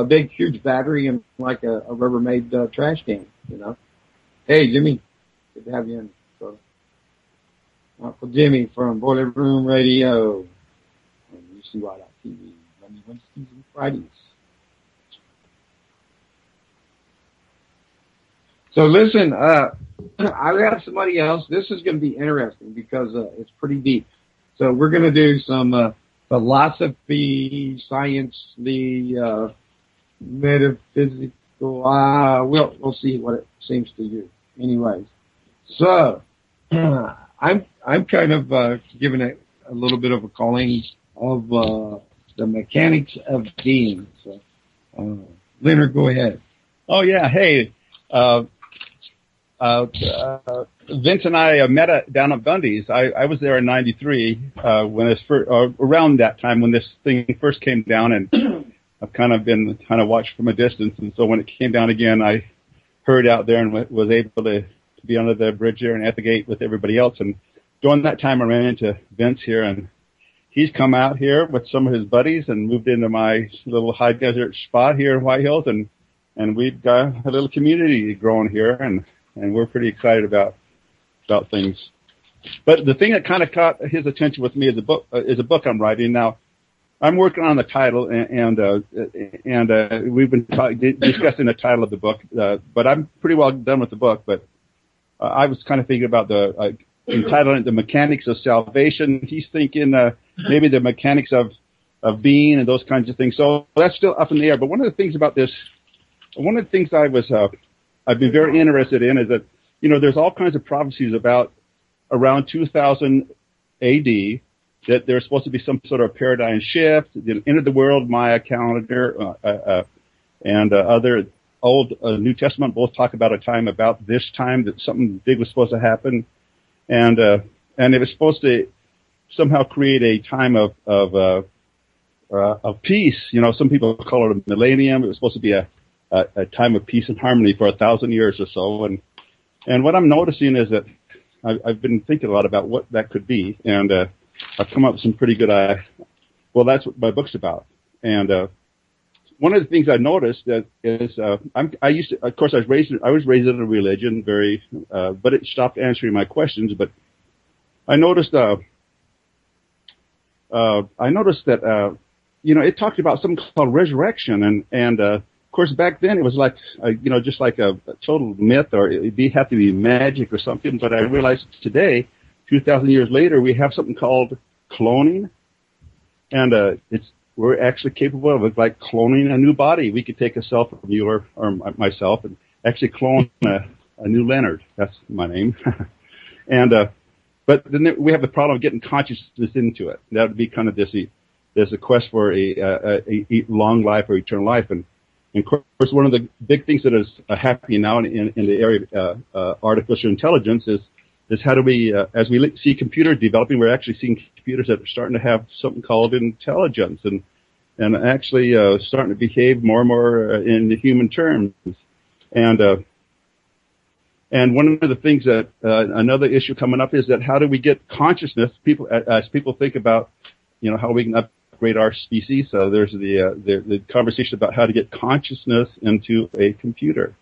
big, huge battery in like a Rubbermaid trash can, Hey, Jimmy, good to have you in. So, Uncle Jimmy from Boiler Room Radio on UCY.TV, Monday, Wednesdays, and Fridays. So listen, I got somebody else. This is going to be interesting because it's pretty deep. So we're going to do some philosophy, science, the metaphysical. We'll see what it seems to you. Anyways, so I'm kind of giving it a little bit of a calling of the mechanics of being. So, Leonard, go ahead. Oh yeah, hey. Vince and I met down at Bundy's. I was there in '93 when this around that time when this thing first came down, and I've kind of watched from a distance. And so when it came down again, I hurried out there and was able to be under the bridge there and at the gate with everybody else. And during that time, I ran into Vince here, and he's come out here with some of his buddies and moved into my little high desert spot here in White Hills, and we've got a little community growing here, and we're pretty excited about things. But the thing that kind of caught his attention with me is a book I'm writing now. I'm working on the title, and we've been discussing the title of the book. But I'm pretty well done with the book. But I was kind of thinking about the entitling it "The Mechanics of Salvation." He's thinking maybe the mechanics of being and those kinds of things. So that's still up in the air. But one of the things about this, one of the things I've been very interested in is that, you know, there's all kinds of prophecies about around 2000 A.D. that there's supposed to be some sort of paradigm shift. The end of the world, Maya calendar, and other Old New Testament both talk about a time about this time that something big was supposed to happen, and it was supposed to somehow create a time of peace. You know, some people call it a millennium. It was supposed to be a time of peace and harmony for 1,000 years or so. And what I'm noticing is that I've been thinking a lot about what that could be, and I've come up with some pretty good. Well, that's what my book's about. And one of the things I noticed that is, I used to, of course, I was raised in a religion, but it stopped answering my questions. But I noticed that, you know, it talked about something called resurrection, and of course, back then it was like, you know, just like a total myth, or it'd have to be magic or something. But I realized today, 2,000 years later, we have something called cloning, and we're actually capable of like cloning a new body. We could take a cell from you or myself and actually clone a new Leonard. That's my name. And but then we have the problem of getting consciousness into it. That would be kind of there's a quest for a long life or eternal life. And of course, one of the big things that is happening now in the area of artificial intelligence is how do we, as we see computers developing, we're actually seeing computers that are starting to have something called intelligence and actually starting to behave more and more in the human terms. And one of the things that another issue coming up is that how do we get consciousness? As people think about, you know, how we can upgrade our species. So there's the conversation about how to get consciousness into a computer.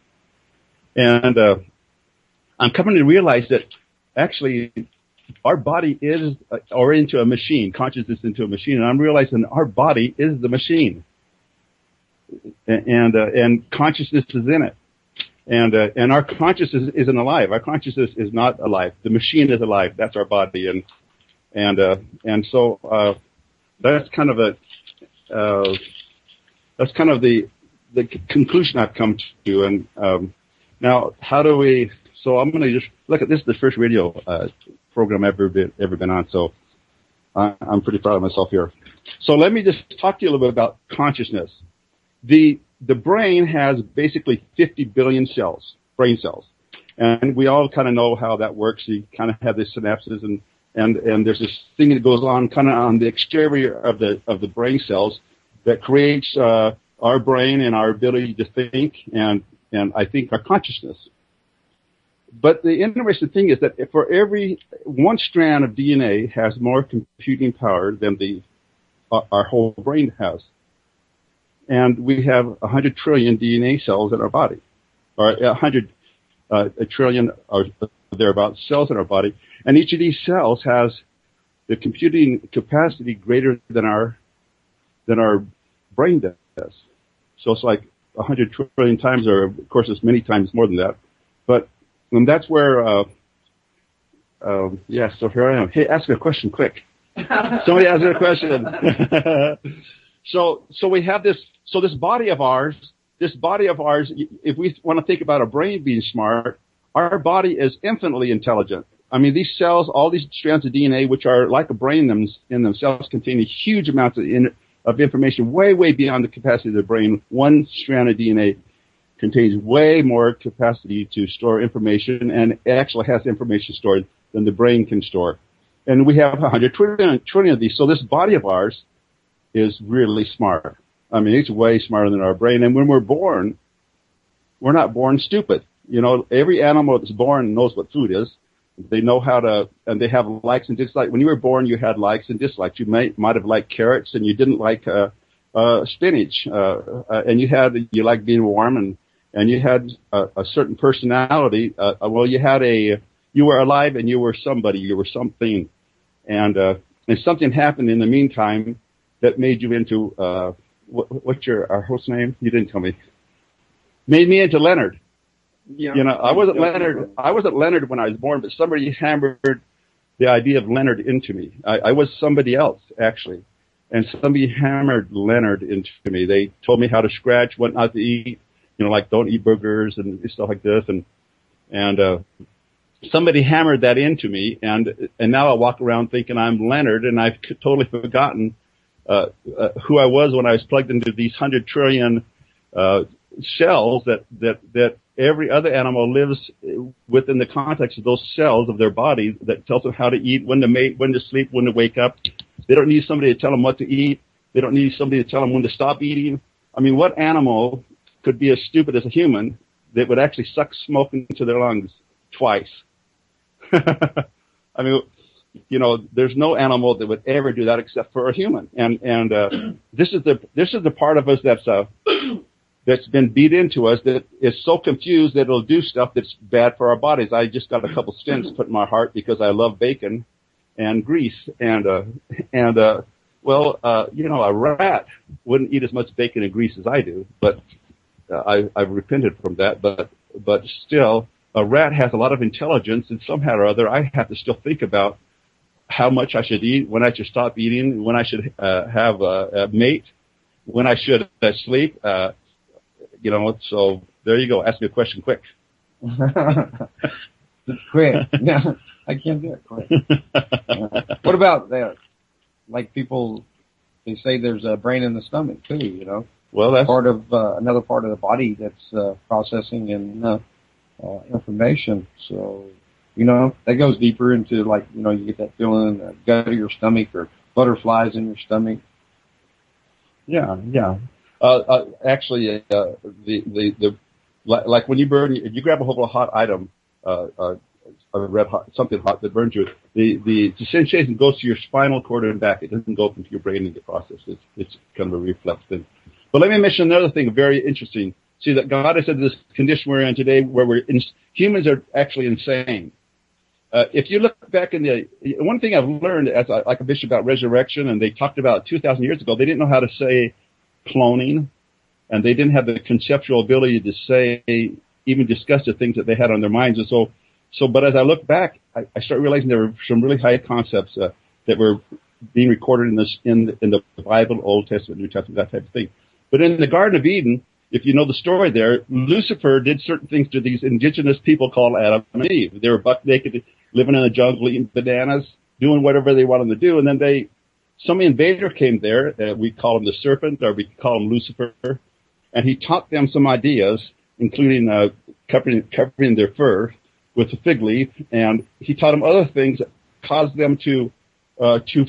And I'm coming to realize that actually our body is or into a machine, consciousness into a machine, and I'm realizing our body is the machine, and consciousness is in it, and our consciousness isn't alive. Our consciousness is not alive. The machine is alive. That's our body, and so that's kind of the conclusion I've come to. And now, how do we? So I'm going to just look at this. Is the first radio program I've ever been on, so I'm pretty proud of myself here. So let me just talk to you a little bit about consciousness. The brain has basically 50 billion cells, brain cells, and we all kind of know how that works. You kind of have the synapses, and there's this thing that goes on kind of on the exterior of the brain cells that creates our brain and our ability to think, and I think our consciousness. But the interesting thing is that for every one strand of DNA has more computing power than our whole brain has. And we have 100 trillion DNA cells in our body, or a trillion or thereabouts cells in our body. And each of these cells has the computing capacity greater than our brain does. So it's like 100 trillion times, or of course it's many times more than that. But and that's where, so here I am. Hey, ask a question, quick. Somebody ask a question. So we have this body of ours, if we want to think about a brain being smart, our body is infinitely intelligent. I mean, these cells, all these strands of DNA, which are like a brain in themselves, contain huge amounts of information way beyond the capacity of the brain. One strand of DNA contains way more capacity to store information, and it actually has information stored than the brain can store. And we have 100 trillion of these. So this body of ours is really smart. I mean, it's way smarter than our brain. And when we're born, we're not born stupid. You know, every animal that's born knows what food is. They know how to, and they have likes and dislikes. When you were born, you had likes and dislikes. You might have liked carrots, and you didn't like spinach. And you liked being warm, and you had a certain personality. You were alive, and you were somebody. You were something, and something happened in the meantime that made you into, what's our host name? You didn't tell me. Made me into Leonard. Yeah. You know, I wasn't Leonard when I was born, but somebody hammered the idea of Leonard into me. I was somebody else, actually. And somebody hammered Leonard into me. They told me how to scratch, what not to eat, you know, like don't eat burgers and stuff like this. And somebody hammered that into me, and now I walk around thinking I'm Leonard, and I've totally forgotten who I was when I was plugged into these 100 trillion cells that every other animal lives within the context of those cells of their bodies that tells them how to eat, when to mate, when to sleep, when to wake up. They don't need somebody to tell them what to eat. They don't need somebody to tell them when to stop eating. I mean, what animal could be as stupid as a human that would actually suck smoke into their lungs twice? I mean, you know, there's no animal that would ever do that except for a human. And this is the part of us that's been beat into us, that is so confused that it'll do stuff that's bad for our bodies. I just got a couple stents put in my heart because I love bacon and grease. Well, you know, a rat wouldn't eat as much bacon and grease as I do, but I've repented from that. But still, a rat has a lot of intelligence, and somehow or other, I have to still think about how much I should eat, when I should stop eating, when I should have a mate, when I should sleep. You know, so there you go. Ask me a question quick. Quick. Yeah, I can't do it quick. What about that? Like people, they say there's a brain in the stomach too, you know. Well, that's part of another part of the body that's processing and information. So, you know, that goes deeper into, like, you know, you get that feeling in the gut of your stomach or butterflies in your stomach. Yeah. Actually, like when you burn, if you grab a whole hot item, a red hot, something hot that burns you, the sensation goes to your spinal cord and back. It doesn't go up into your brain and get processed. It's kind of a reflex thing. But let me mention another thing very interesting. See, that God has said this condition we're in today, where humans are actually insane. If you look back in one thing I've learned as like a bishop about resurrection, and they talked about 2,000 years ago, they didn't know how to say cloning, and they didn't have the conceptual ability to say, even discuss the things that they had on their minds. And so, but as I look back, I start realizing there were some really high concepts that were being recorded in the Bible, Old Testament, New Testament, that type of thing. But in the Garden of Eden, if you know the story there, Lucifer did certain things to these indigenous people called Adam and Eve. They were buck naked, living in the jungle, eating bananas, doing whatever they wanted to do, and then some invader came there. We call him the serpent, or we call him Lucifer, and he taught them some ideas, including covering their fur with a fig leaf, and he taught them other things that caused them to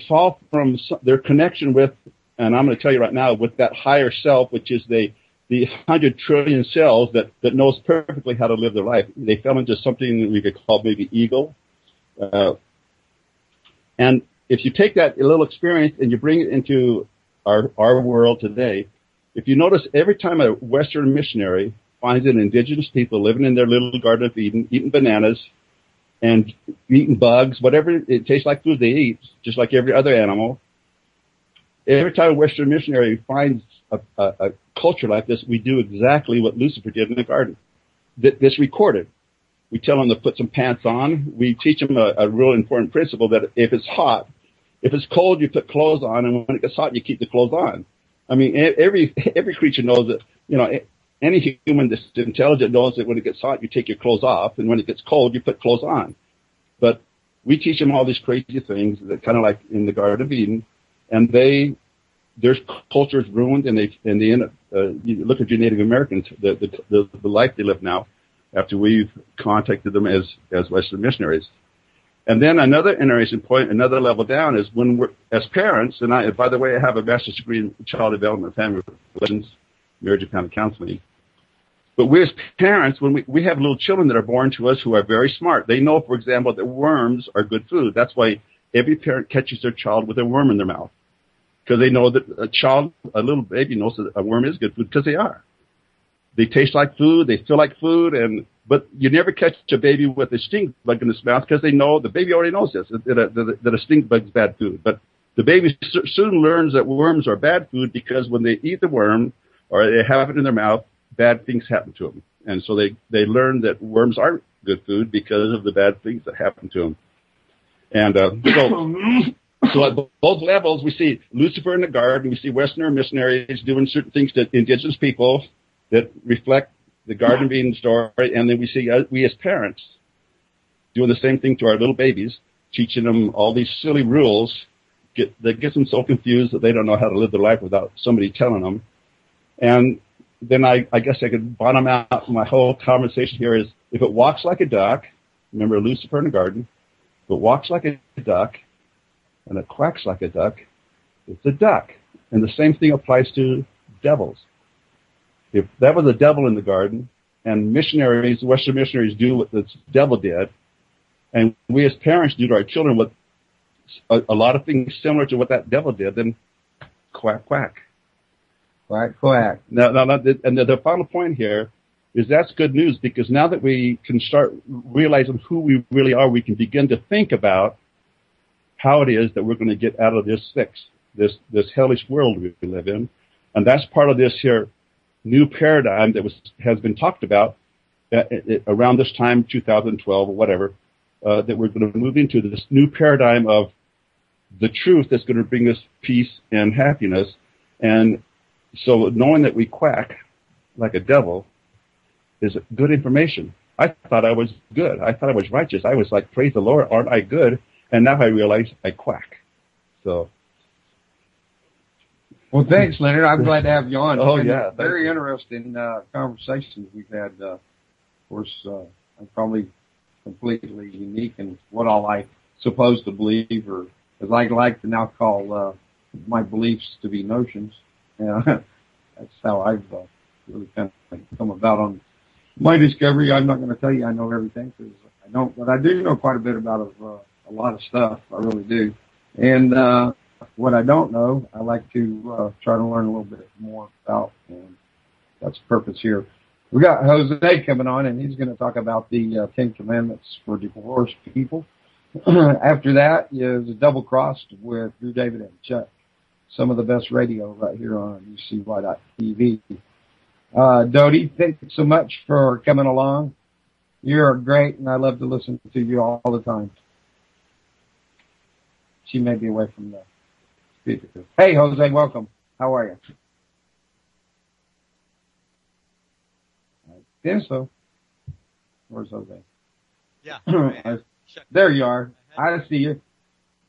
fall from their connection with, and I'm going to tell you right now, with that higher self, which is the 100 trillion cells that knows perfectly how to live their life. They fell into something that we could call maybe ego. And if you take that little experience and you bring it into our world today, if you notice, every time a Western missionary finds an indigenous people living in their little Garden of Eden, eating bananas and eating bugs, whatever it tastes like food they eat, just like every other animal, every time a Western missionary finds a culture like this, we do exactly what Lucifer did in the garden. This recorded. We tell them to put some pants on. We teach them a real important principle that if it's hot, if it's cold, you put clothes on, and when it gets hot, you keep the clothes on. I mean, every creature knows that, you know, any human that's intelligent knows that when it gets hot, you take your clothes off, and when it gets cold, you put clothes on. But we teach them all these crazy things that kind of like in the Garden of Eden, and their culture is ruined, and they end up, you look at your Native Americans, the life they live now, after we've contacted them as Western missionaries. And then another interesting point, another level down, is when we're, as parents, and by the way, I have a master's degree in child development, family relations, marriage and family counseling. But we as parents, when we have little children that are born to us who are very smart, they know, for example, that worms are good food. That's why every parent catches their child with a worm in their mouth, because they know that a little baby knows that a worm is good food, because they are. They taste like food, they feel like food, but you never catch a baby with a stink bug in its mouth, because they know, the baby already knows this, that a stink bug is bad food. But The baby soon learns that worms are bad food because when they eat the worm or they have it in their mouth, bad things happen to them. And so they learn that worms aren't good food because of the bad things that happen to them. And so at both levels, we see Lucifer in the garden. We see Westerner missionaries doing certain things to indigenous people that reflect the Garden of Eden story. And then we see we as parents doing the same thing to our little babies, teaching them all these silly rules that gets them so confused that they don't know how to live their life without somebody telling them. And then I guess I could bottom out my whole conversation here is if it walks like a duck, remember Lucifer in the garden, if it walks like a duck and it quacks like a duck, it's a duck. And the same thing applies to devils. If that was a devil in the garden and missionaries, Western missionaries do what the devil did, and we as parents do to our children what a lot of things similar to what that devil did, then quack, quack. Quack, quack. Now, and the final point here is that's good news because now that we can start realizing who we really are, we can begin to think about how it is that we're going to get out of this fix, this hellish world we live in. And that's part of this here new paradigm that has been talked about around this time, 2012 or whatever, that we're going to move into this new paradigm of the truth that's going to bring us peace and happiness. And so knowing that we quack like a devil is good information. I thought I was good. I thought I was righteous. I was like, praise the Lord, aren't I good? And now I realize I quack. So. Well, thanks, Leonard. I'm glad to have you on. Oh, yeah. Very interesting conversations we've had. Of course, I'm probably completely unique in what all I supposed to believe, or as I like to now call my beliefs to be notions. Yeah, that's how I've really kind of come about on my discovery. I'm not going to tell you I know everything because I don't, but I do know quite a bit about a lot of stuff. I really do. And what I don't know, I like to try to learn a little bit more about, and that's the purpose here. We got Jose coming on, and he's going to talk about the 10 Commandments for divorced people. After that is Double Crossed with Drew David and Chuck. Some of the best radio right here on UCY.TV. Dodie, thank you so much for coming along. You're great, and I love to listen to you all the time. She may be away from the speaker. Hey, Jose, welcome. How are you? I think so. Where's Jose? Yeah. There you are. I see you.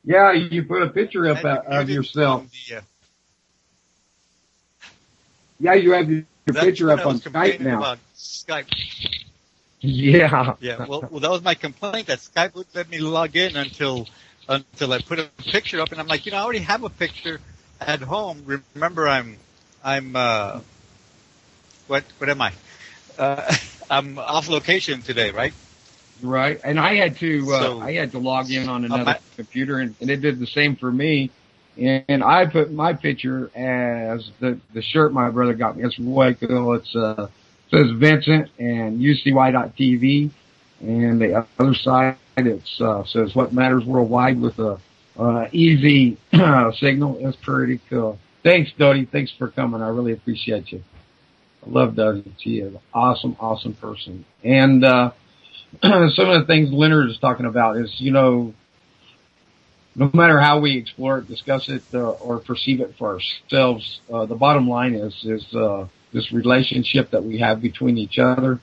Yeah, you put a picture up of yourself. Yeah, you have your picture up on Skype now. About Skype. Yeah. Yeah. Well, that was my complaint that Skype wouldn't let me log in until I put a picture up, and I'm like, I already have a picture at home. Remember, I'm what am I? I'm off location today, right? Right, and I had to log in on another computer, and it did the same for me. And I put my picture as the shirt my brother got me. It's way cool. It says Vincent and UCY.TV, and the other side it says What Matters Worldwide with a easy signal. It's pretty cool. Thanks, Dodie. Thanks for coming. I really appreciate you. I love Dodie. She is an awesome, awesome person. And some of the things Leonard is talking about is, no matter how we explore it, discuss it, or perceive it for ourselves, the bottom line is this relationship that we have between each other.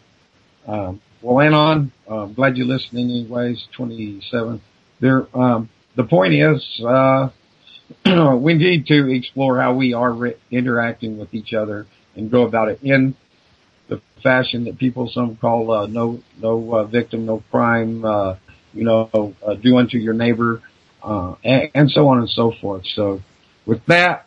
Well, Anon, I'm glad you listened anyways, 27. The point is, we need to explore how we are interacting with each other and go about it in the fashion that some call no victim, no crime, do unto your neighbor, and so on and so forth. So with that,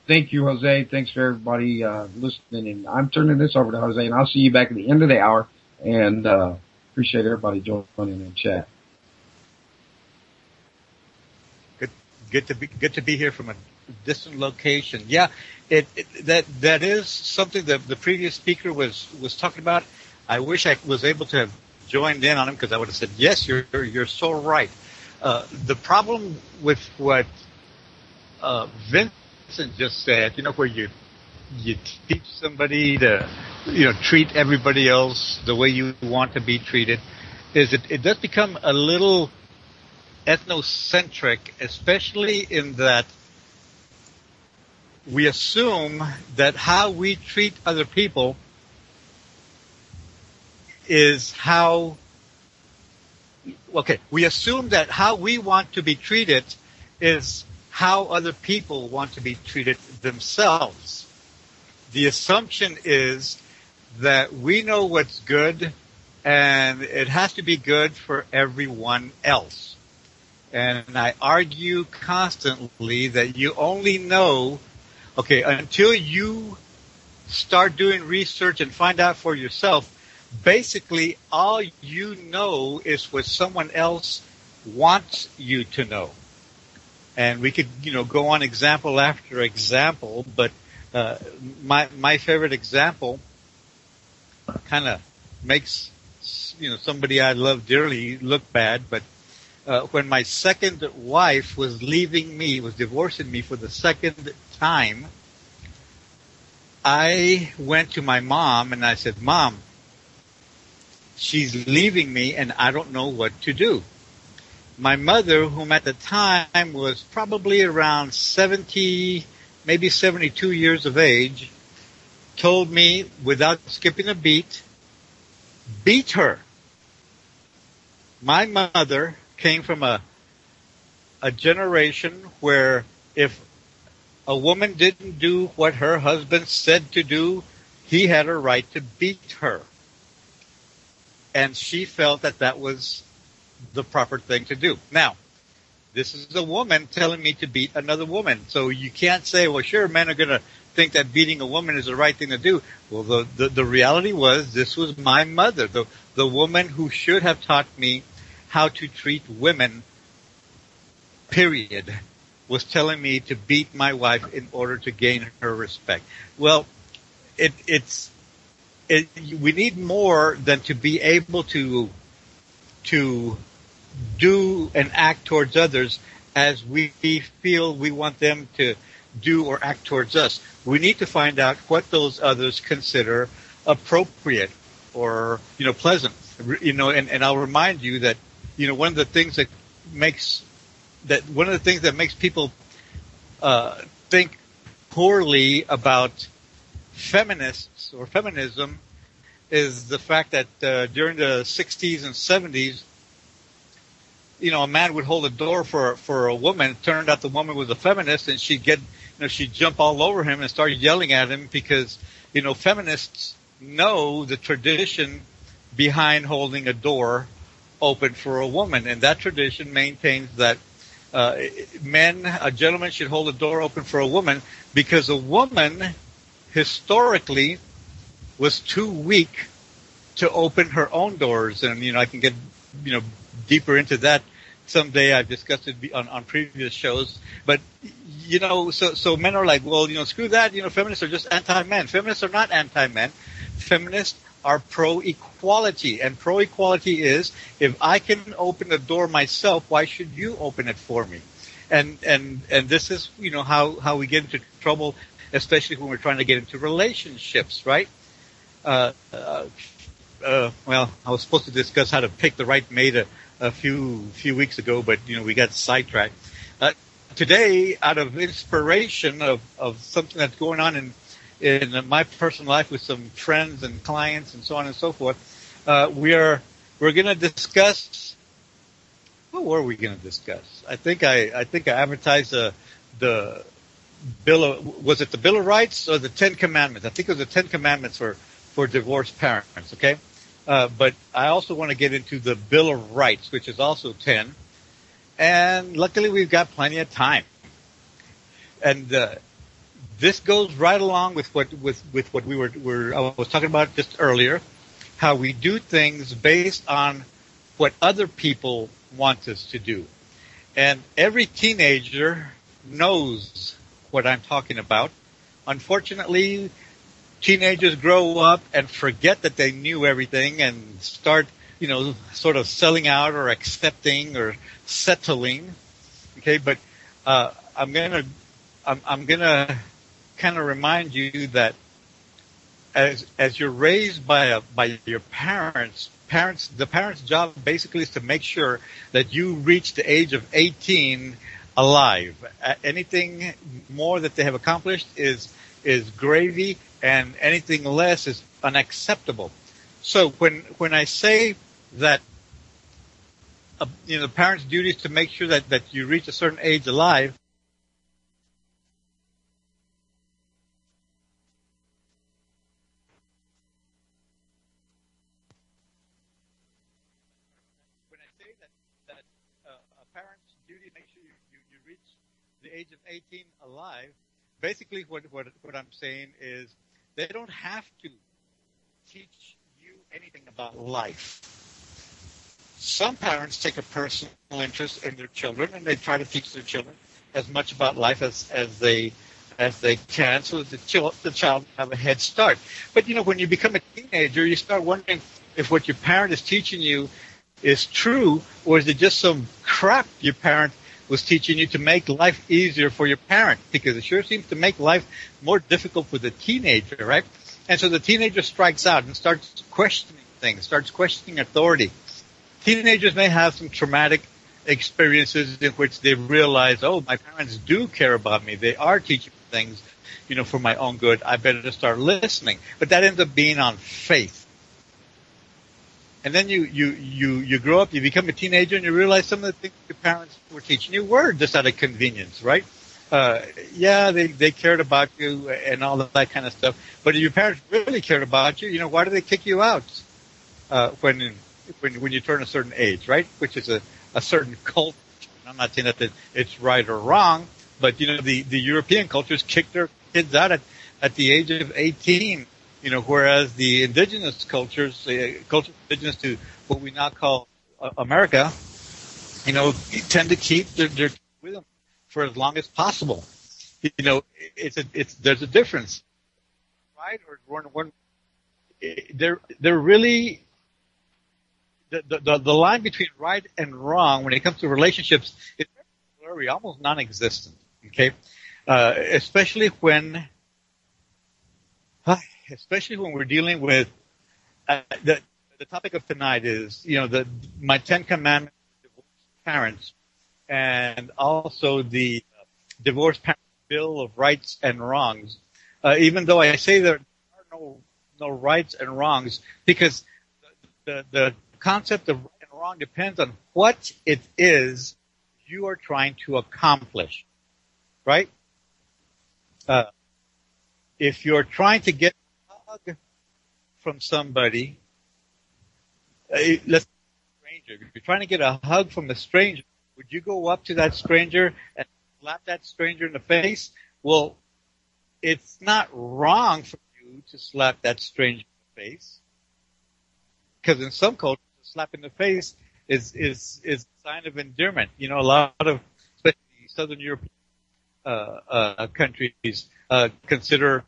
thank you, Jose. Thanks for everybody listening. And I'm turning this over to Jose, and I'll see you back at the end of the hour. And appreciate everybody joining in chat. Good to be here from a distant location. Yeah, that is something that the previous speaker was talking about. I wish I was able to have joined in on him because I would have said, yes, you're so right. The problem with what Vincent just said, where you teach somebody to, treat everybody else the way you want to be treated, is it does become a little ethnocentric, especially in that we assume that how we treat other people is we assume that how we want to be treated is how other people want to be treated themselves. The assumption is that we know what's good and it has to be good for everyone else. And I argue constantly that you only know, until you start doing research and find out for yourself, basically all you know is what someone else wants you to know. And we could, go on example after example, but my favorite example kind of makes, somebody I love dearly look bad, but when my second wife was leaving me, was divorcing me for the second time, I went to my mom and I said, Mom, she's leaving me and I don't know what to do. My mother, whom at the time was probably around 70, maybe 72 years of age, told me without skipping a beat, beat her. My mother came from a generation where if a woman didn't do what her husband said to do, he had a right to beat her. And she felt that that was the proper thing to do. Now, this is a woman telling me to beat another woman. So you can't say, well, sure, men are going to think that beating a woman is the right thing to do. Well, the reality was this was my mother, the woman who should have taught me how to treat women, period, was telling me to beat my wife in order to gain her respect. Well, we need more than to be able to do and act towards others as we feel we want them to do or act towards us. We need to find out what those others consider appropriate or, pleasant. And I'll remind you that, one of the things that makes people think poorly about feminists or feminism is the fact that during the 60s and 70s, a man would hold a door for a woman. It turned out the woman was a feminist, and she'd jump all over him and start yelling at him because, feminists know the tradition behind holding a door open for a woman, and that tradition maintains that a gentleman should hold a door open for a woman because a woman historically was too weak to open her own doors. And, I can get, deeper into that someday. I've discussed it on previous shows. But, so men are like, well, screw that. Feminists are just anti-men. Feminists are not anti-men. Feminists are pro-equality. And pro-equality is, if I can open the door myself, why should you open it for me? And this is, how we get into trouble, especially when we're trying to get into relationships, right? Well, I was supposed to discuss how to pick the right mate a few weeks ago, but we got sidetracked. Today, out of inspiration of something that's going on in my personal life with some friends and clients and so on and so forth, we're going to discuss. What were we going to discuss? I think I advertised the Bill of, was it the Bill of Rights or the Ten Commandments? I think it was the Ten Commandments for divorced parents, okay? But I also want to get into the Bill of Rights, which is also 10. And luckily we've got plenty of time. And this goes right along with what I was talking about just earlier, how we do things based on what other people want us to do. And every teenager knows what I'm talking about. Unfortunately, teenagers grow up and forget that they knew everything and start, sort of selling out or accepting or settling. Okay, but I'm going to I'm gonna kind of remind you that as you're raised by your parents, the parents' job basically is to make sure that you reach the age of 18 alive. Anything more that they have accomplished is gravy, and anything less is unacceptable. So when I say that, the parents' duty is to make sure that you reach a certain age alive. When I say that a parent's duty, make sure you reach the age of 18 alive. Basically, what I'm saying is they don't have to teach you anything about life. Some parents take a personal interest in their children, and they try to teach their children as much about life as they can, so that the child have a head start. But when you become a teenager, you start wondering if what your parent is teaching you is true, or is it just some crap your parent was teaching you to make life easier for your parent? Because it sure seems to make life more difficult for the teenager, right? And so the teenager strikes out and starts questioning things, starts questioning authority. Teenagers may have some traumatic experiences in which they realize, oh, my parents do care about me. They are teaching me things, for my own good. I better start listening. But that ends up being on faith. And then you grow up, you become a teenager, and you realize some of the things your parents were teaching you were just out of convenience, right? They cared about you and all of that kind of stuff. But if your parents really cared about you, why do they kick you out when you turn a certain age, right? Which is a certain culture. I'm not saying that it's right or wrong, but the European cultures kick their kids out at the age of 18. Whereas the indigenous cultures, cultures indigenous to what we now call America, tend to keep their kids with them for as long as possible. There's a difference, right? Or one, they're really the line between right and wrong when it comes to relationships is very blurry, almost non-existent. Okay, especially when we're dealing with the topic of tonight is my 10 Commandments for divorced parents, and also the Divorce Parent Bill of Rights and Wrongs. Even though I say there are no rights and wrongs, because the concept of right and wrong depends on what it is you are trying to accomplish, right? If you're trying to get a hug from somebody, let's say a stranger. If you're trying to get a hug from a stranger, would you go up to that stranger and slap that stranger in the face? Well, it's not wrong for you to slap that stranger in the face, because in some cultures, a slap in the face is a sign of endearment. A lot of, especially Southern European countries consider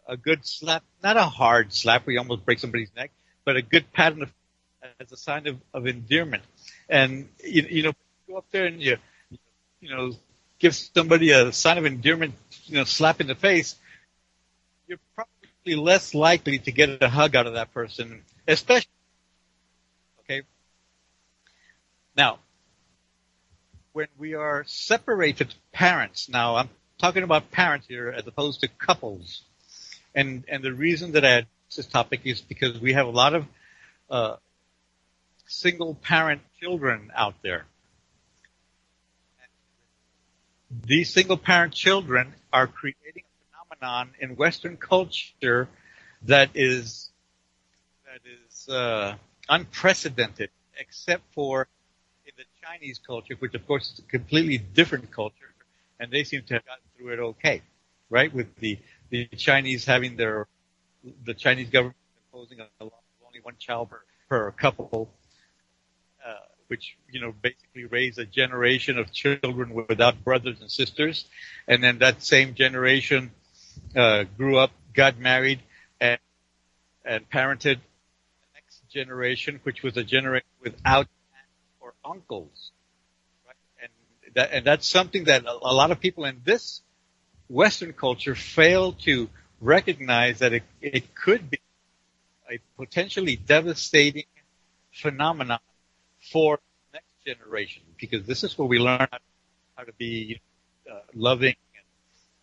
a good slap, not a hard slap where you almost break somebody's neck, but a good pat on the face as a sign of endearment. And you go up there and you give somebody a sign of endearment, slap in the face, you're probably less likely to get a hug out of that person, especially. Okay. Now, when we are separated parents, now I'm talking about parents here as opposed to couples, and the reason that I had this topic is because we have a lot of single parent children out there. These single parent children are creating a phenomenon in Western culture that is unprecedented, except for in the Chinese culture, which of course is a completely different culture, and they seem to have gotten through it okay, right? With the Chinese having the Chinese government imposing a law of only one child per couple, which basically raised a generation of children without brothers and sisters, and then that same generation grew up, got married, and parented the next generation, which was a generation without aunts or uncles, right? And that's something that a lot of people in this Western culture failed to recognize that it could be a potentially devastating phenomenon for the next generation, because this is where we learn how to be loving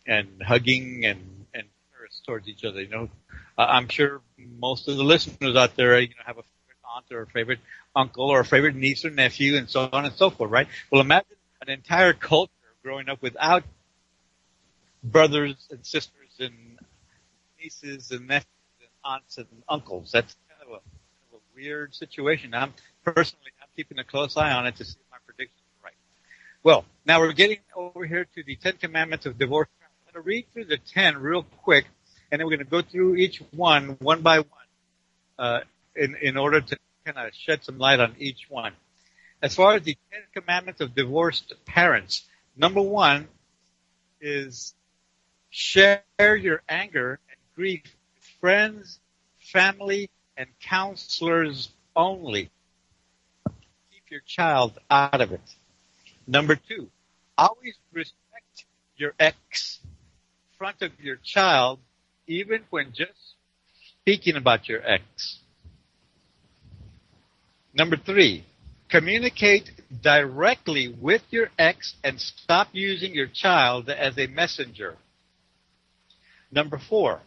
and hugging and generous towards each other. I'm sure most of the listeners out there, have a favorite aunt or a favorite uncle or a favorite niece or nephew, and so on and so forth, right? Well, imagine an entire culture growing up without brothers and sisters and nieces and nephews and aunts and uncles. That's kind of a weird situation. I'm keeping a close eye on it to see if my predictions are right. Well, now we're getting over here to the 10 Commandments of Divorce. I'm going to read through the 10 real quick, and then we're going to go through each one by one, in order to kind of shed some light on each one. As far as the 10 Commandments of divorced parents, number 1 is share your anger and grief with friends, family, and counselors only. Keep your child out of it. Number 2, always respect your ex in front of your child, even when just speaking about your ex. Number 3, communicate directly with your ex and stop using your child as a messenger. Number 4,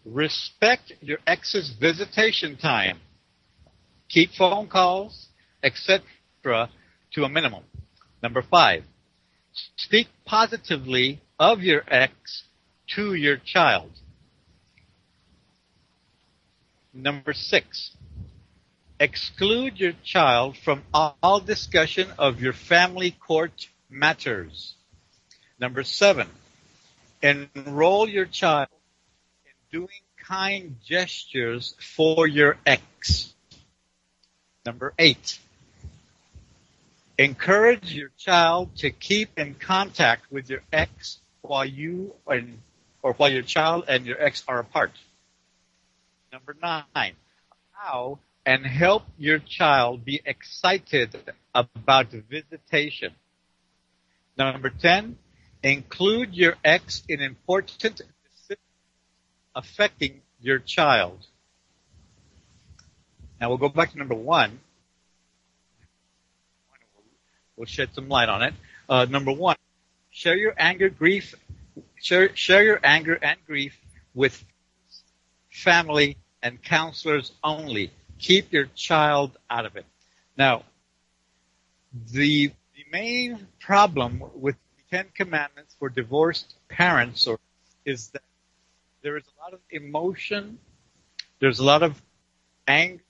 respect your ex's visitation time. Keep phone calls, etc., to a minimum. Number 5, speak positively of your ex to your child. Number 6, exclude your child from all discussion of your family court matters. Number 7, enroll your child in doing kind gestures for your ex. Number 8, encourage your child to keep in contact with your ex while your child and your ex are apart. Number 9, allow and help your child be excited about visitation. Number 10, include your ex in important decisions affecting your child. Now we'll go back to number 1. We'll shed some light on it. Number 1, share your anger and grief with family and counselors only. Keep your child out of it. Now, the main problem with the 10 Commandments for divorced parents is that there is a lot of emotion, there's a lot of anger,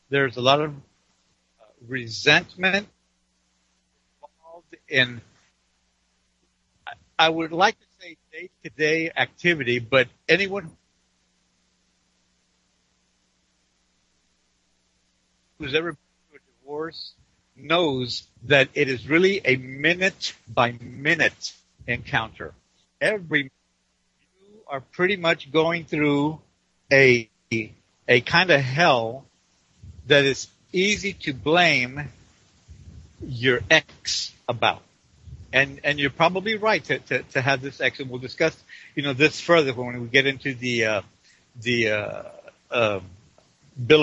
there's a lot of resentment involved in, I would like to say day-to-day activity, but anyone who's ever been through a divorce knows that it is really a minute-by-minute encounter. You are pretty much going through a kind of hell that is easy to blame your ex about. And you're probably right to have this ex, and we'll discuss this further when we get into the Bill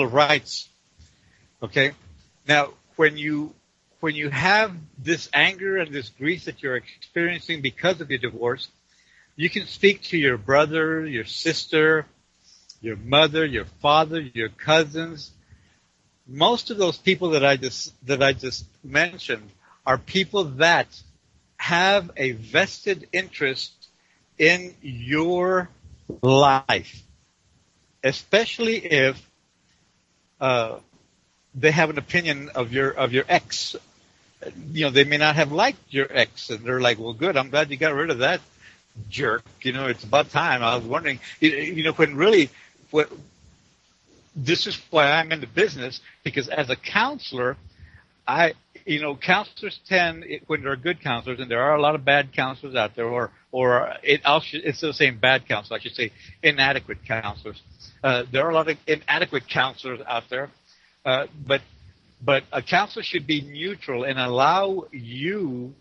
of Rights. Okay. Now, when you have this anger and this grief that you're experiencing because of your divorce, you can speak to your brother, your sister, your mother, your father, your cousins. Most of those people that I just mentioned are people that have a vested interest in your life, especially if they have an opinion of your ex. They may not have liked your ex, and they're like, well, good, I'm glad you got rid of that jerk. It's about time. I was wondering, when really, this is why I'm in the business, because as a counselor, counselors when there are good counselors, and there are a lot of bad counselors out there, instead of saying bad counselors, I should say inadequate counselors. There are a lot of inadequate counselors out there. But a counselor should be neutral and allow you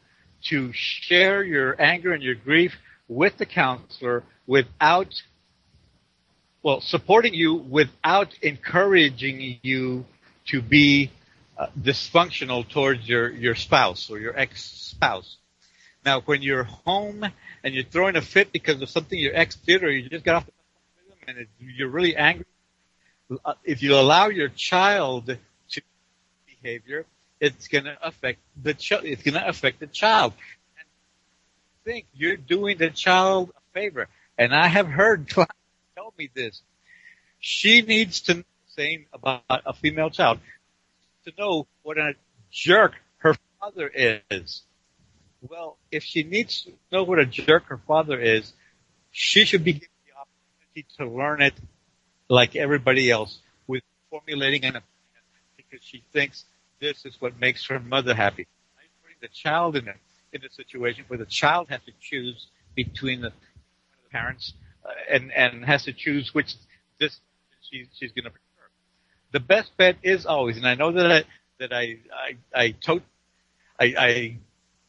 to share your anger and your grief with the counselor without, well, supporting you without encouraging you to be dysfunctional towards your spouse or your ex-spouse. Now, when you're home and you're throwing a fit because of something your ex did, or you just got off the phone with him and you're really angry, if you allow your child to behavior, it's going to affect the child. It's going to affect the child. And I think you're doing the child a favor. And I have heard clients tell me this. She needs to know the same about a female child, to know what a jerk her father is. Well, if she needs to know what a jerk her father is, she should be given the opportunity to learn it like everybody else, with formulating an opinion, because she thinks this is what makes her mother happy. I bring the child in a situation where the child has to choose between the parents and has to choose which this she's going to prefer. The best bet is always, and I know that I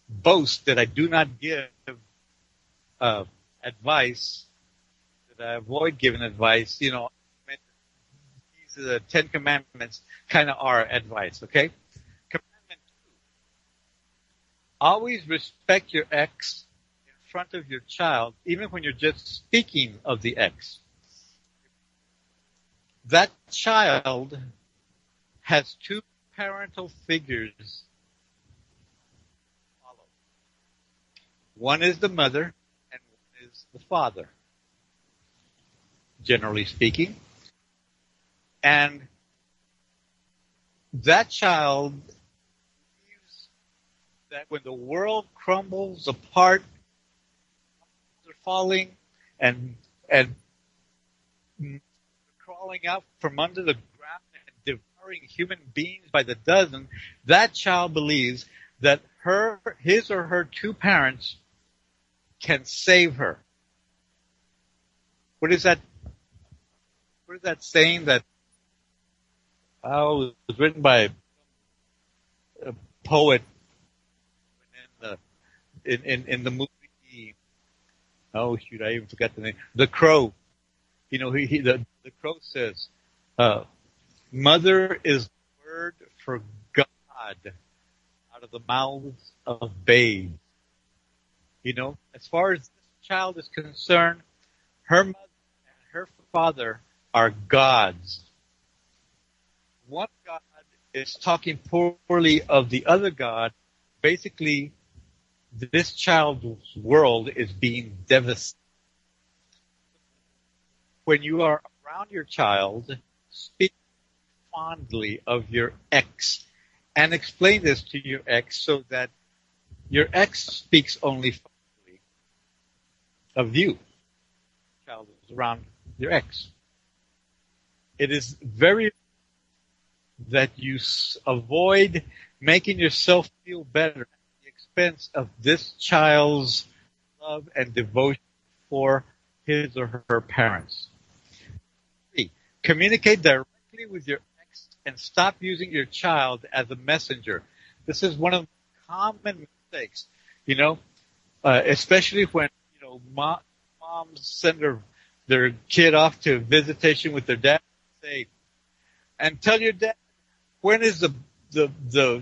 boast that I do not give advice, that I avoid giving advice. You know, these are the 10 Commandments kind of are advice, okay? Commandment 2, always respect your ex in front of your child, even when you're just speaking of the ex. That child has two parental figures to follow. One is the mother and one is the father, generally speaking. And that child believes that when the world crumbles apart, they're falling and crawling out from under the ground and devouring human beings by the dozen, that child believes that his or her two parents can save her. What is that saying that it was written by a poet in the movie? Oh shoot, I even forgot the name. The Crow. You know, the Crow says, "Mother is the word for God out of the mouths of babes." You know, as far as this child is concerned, her mother and her father are gods. One God is talking poorly of the other God. Basically, this child's world is being devastated. When you are around your child, speak fondly of your ex and explain this to your ex so that your ex speaks only fondly of you. The child is around your ex. It is very that you avoid making yourself feel better at the expense of this child's love and devotion for his or her parents. 3, communicate directly with your ex and stop using your child as a messenger. This is one of the common mistakes, you know, especially when, you know, moms send their kid off to visitation with their dad and say, and tell your dad, when is the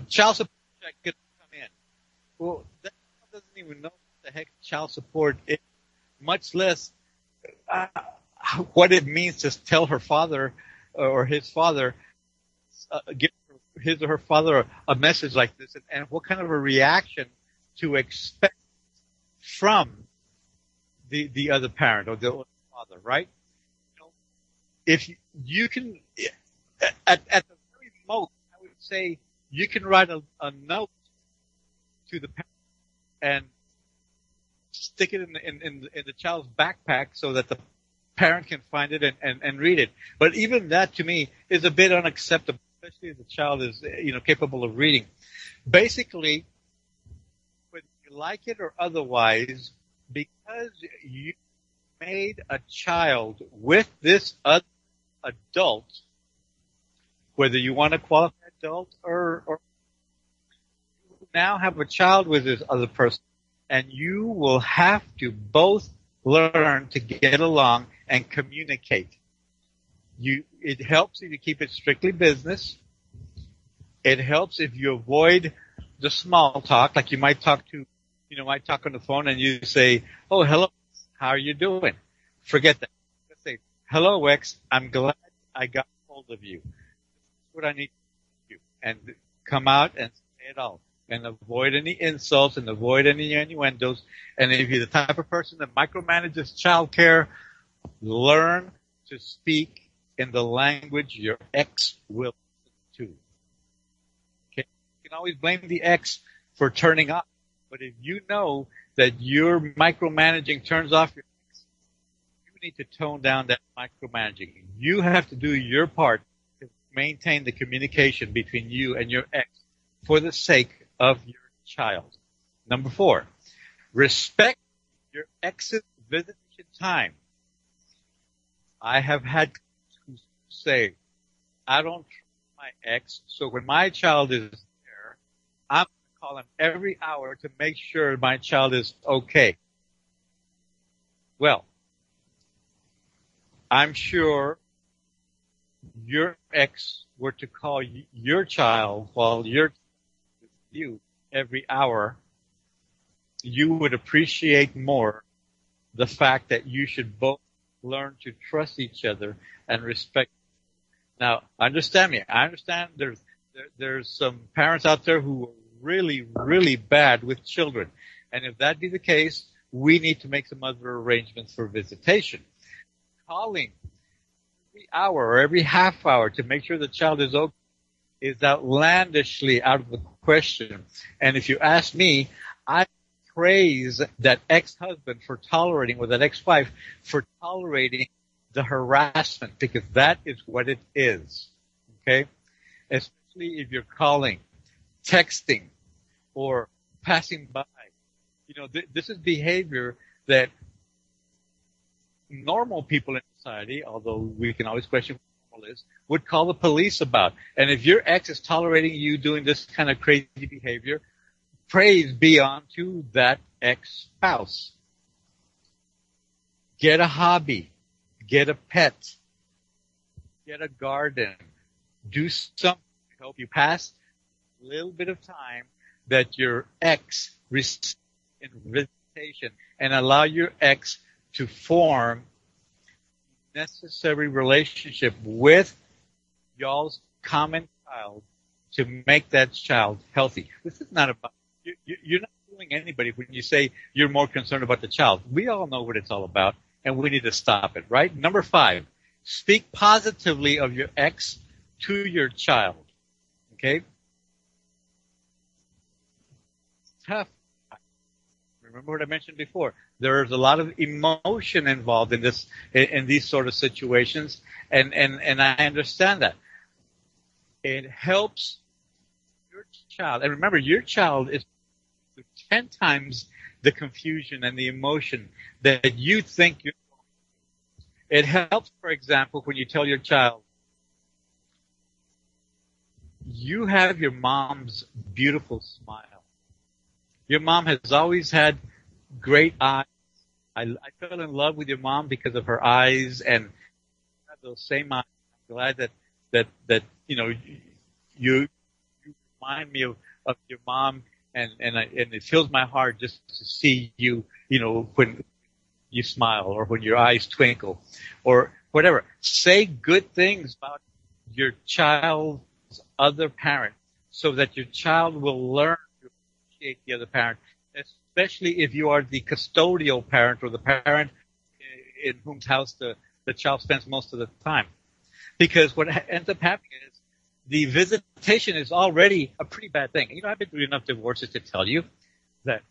child support check going to come in? Well, that child doesn't even know what the heck child support is, much less what it means to tell her father or his father, give his or her father a message like this, and what kind of a reaction to expect from the other parent or the other father, right? You know, if you can, at the very most, I would say you can write a note to the parent and stick it in the child's backpack so that the parent can find it and read it. But even that, to me, is a bit unacceptable, especially if the child is, you know, capable of reading. Basically, whether you like it or otherwise, because you made a child with this other adult, whether you want to qualify adult or you now have a child with this other person, and you will have to both learn to get along and communicate. It helps if you keep it strictly business. It helps if you avoid the small talk, like you might talk on the phone and you say, "Oh, hello, how are you doing?" Forget that. Just say, "Hello, X, I'm glad I got hold of you. This is what I need to do." And come out and say it all. And avoid any insults and avoid any innuendos. And if you're the type of person that micromanages childcare, learn to speak in the language your ex will listen to. Okay? You can always blame the ex for turning off. But if you know that your micromanaging turns off your ex, you need to tone down that micromanaging. You have to do your part to maintain the communication between you and your ex for the sake of your child. Number 4, respect your ex's visitation time. I have had who say, I don't trust my ex, so when my child is there, I'm going to call him every hour to make sure my child is okay. Well, I'm sure your ex were to call your child while you're with you every hour, you would appreciate more the fact that you should both learn to trust each other and respect. Now, understand me. I understand there's some parents out there who are really, really bad with children. And if that be the case, we need to make some other arrangements for visitation. Calling every hour or every half hour to make sure the child is okay is outlandishly out of the question. And if you ask me, I praise that ex-husband for tolerating, or that ex-wife for tolerating the harassment, because that is what it is. Okay? Especially if you're calling, texting, or passing by. You know, this is behavior that normal people in society, although we can always question what normal is, would call the police about. And if your ex is tolerating you doing this kind of crazy behavior, praise be unto that ex-spouse. Get a hobby. Get a pet. Get a garden. Do something to help you pass a little bit of time that your ex receives in visitation, and allow your ex to form necessary relationship with y'all's common child to make that child healthy. This is not about, you're not fooling anybody when you say you're more concerned about the child. We all know what it's all about, and we need to stop it, right? Number 5, speak positively of your ex to your child. Okay? It's tough. Remember what I mentioned before. There's a lot of emotion involved in this, in these sort of situations, and I understand that. It helps your child, and remember, your child is 10 times the confusion and the emotion that you think you're going. It helps, for example, when you tell your child, you have your mom's beautiful smile. Your mom has always had great eyes. I fell in love with your mom because of her eyes, and have those same eyes. I'm glad that you know, you remind me of your mom, and it fills my heart just to see you, you know, when you smile or when your eyes twinkle or whatever. Say good things about your child's other parent so that your child will learn to appreciate the other parent, especially if you are the custodial parent or the parent in whose house the child spends most of the time. Because what ends up happening is the visitation is already a pretty bad thing. You know, I've been through enough divorces to tell you that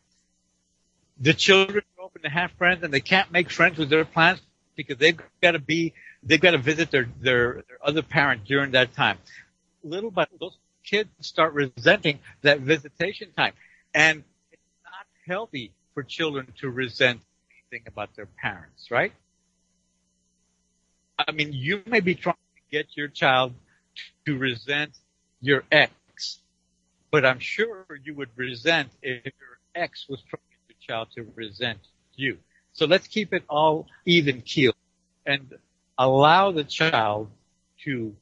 the children grow up and they have friends and they can't make friends with their plans because they've got to visit their other parent during that time. Little by little, those kids start resenting that visitation time. And it's not healthy for children to resent anything about their parents, right? I mean, you may be trying to get your child to resent your ex, but I'm sure you would resent if your ex was trying to get your child to resent you. So let's keep it all even keel and allow the child to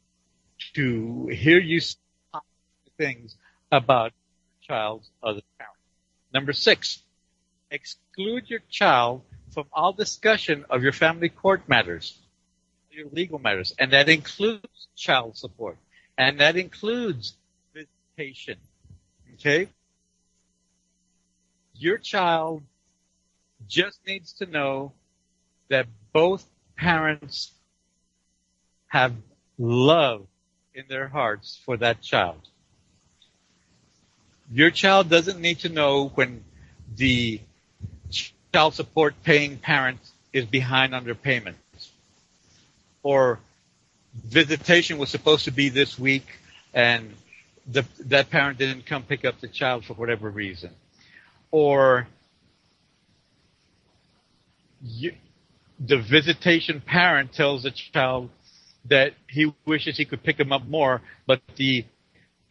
hear you say things about the child's other parent. Number 6, exclude your child from all discussion of your family court matters, your legal matters, and that includes child support, and that includes visitation. Okay? Your child just needs to know that both parents have love in their hearts for that child. Your child doesn't need to know when the child support paying parent is behind on their payments, or visitation was supposed to be this week and that parent didn't come pick up the child for whatever reason, or the visitation parent tells the child that he wishes he could pick him up more, but the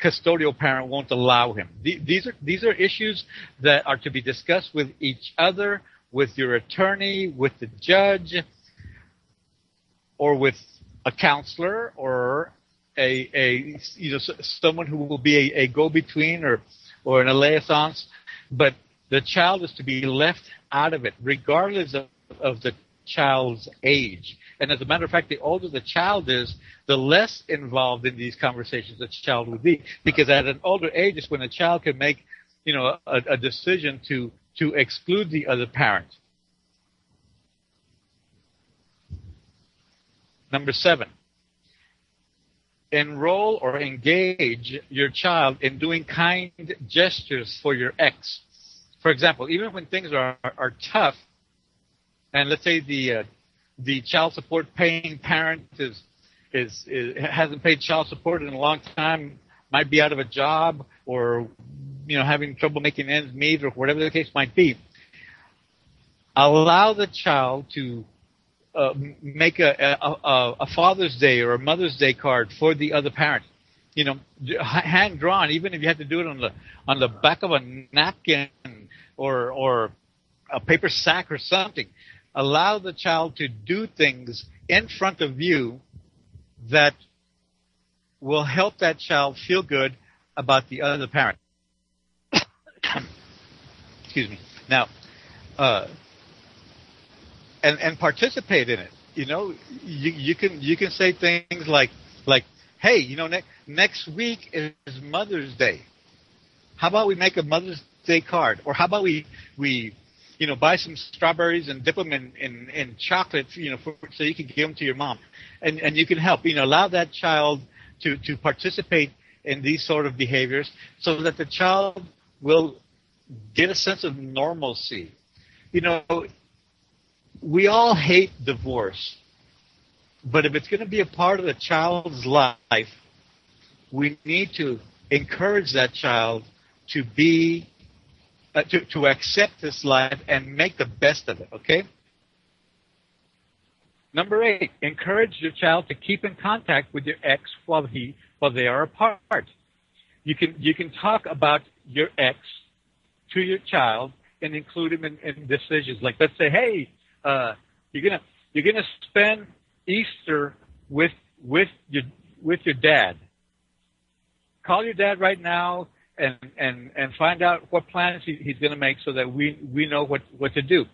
custodial parent won't allow him. These are issues that are to be discussed with each other, with your attorney, with the judge, or with a counselor, or someone who will be a go-between or an liaison. But the child is to be left out of it, regardless of the child's age. And as a matter of fact, the older the child is, the less involved in these conversations the child would be. Because at an older age is when a child can make, a decision to exclude the other parent. Number 7, enroll or engage your child in doing kind gestures for your ex. For example, even when things are tough, and let's say the child support paying parent hasn't paid child support in a long time, might be out of a job, or having trouble making ends meet, or whatever the case might be, allow the child to make a Father's Day or a Mother's Day card for the other parent. Hand drawn, even if you have to do it on the back of a napkin or a paper sack or something. Allow the child to do things in front of you that will help that child feel good about the other parent. Excuse me. Now, and participate in it. You can say things like, hey, next week is Mother's Day. How about we make a Mother's Day card? Or how about we buy some strawberries and dip them in chocolate, so you can give them to your mom, and you can help. Allow that child to participate in these sort of behaviors, so that the child will get a sense of normalcy. We all hate divorce, but if it's going to be a part of the child's life, we need to encourage that child to be to accept this life and make the best of it, okay? Number 8, encourage your child to keep in contact with your ex while they are apart. You can talk about your ex to your child and include him in decisions. Like, let's say, hey, you're gonna spend Easter with your dad. Call your dad right now and find out what plans he's going to make, so that we know what to do.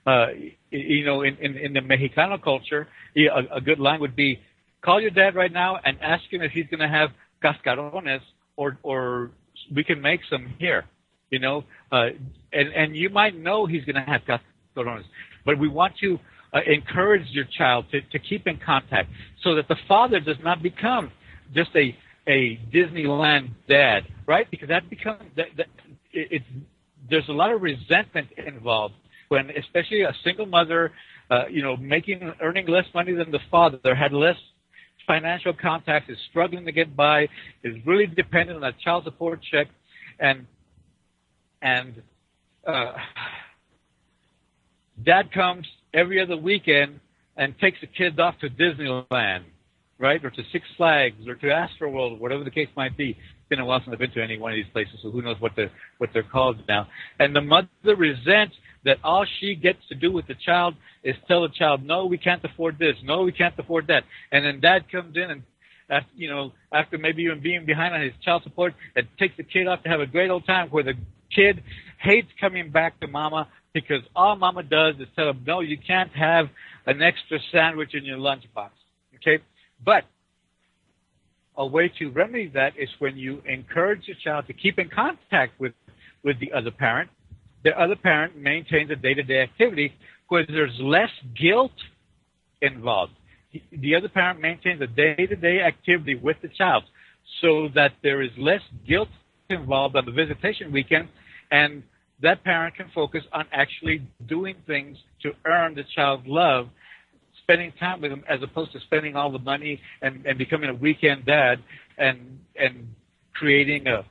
In the Mexicano culture, a good line would be, call your dad right now and ask him if he's going to have cascarones, or we can make some here. And you might know he's going to have cascarones, but we want to encourage your child to keep in contact, so that the father does not become just a Disneyland dad, right? Because that becomes there's a lot of resentment involved when, especially a single mother, earning less money than the father, had less financial contacts, is struggling to get by, is really dependent on a child support check, and dad comes every other weekend and takes the kids off to Disneyland, right, or to Six Flags, or to Astroworld, whatever the case might be. It's been a while since I've been to any one of these places, so who knows what they're called now. And the mother resents that all she gets to do with the child is tell the child, no, we can't afford this, no, we can't afford that. And then dad comes in and, after maybe even being behind on his child support, and takes the kid off to have a great old time, where the kid hates coming back to mama because all mama does is tell him, no, you can't have an extra sandwich in your lunchbox. Okay? But a way to remedy that is when you encourage your child to keep in contact with the other parent. The other parent maintains a day-to-day activity where there's less guilt involved. The other parent maintains a day-to-day activity with the child so that there is less guilt involved on the visitation weekend, and that parent can focus on actually doing things to earn the child's love, spending time with them, as opposed to spending all the money and becoming a weekend dad and creating a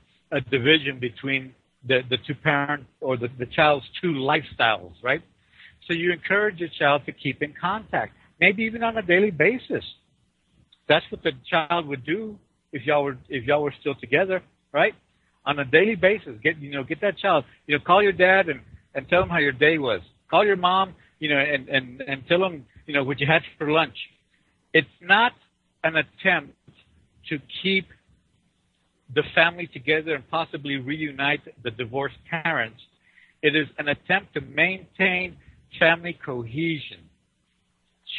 division between the two parent or the child's two lifestyles, right? So you encourage your child to keep in contact, maybe even on a daily basis. That's what the child would do if y'all were still together, right? On a daily basis, get that child, call your dad and tell him how your day was. Call your mom, and tell them, what you had for lunch. It's not an attempt to keep the family together and possibly reunite the divorced parents. It is an attempt to maintain family cohesion.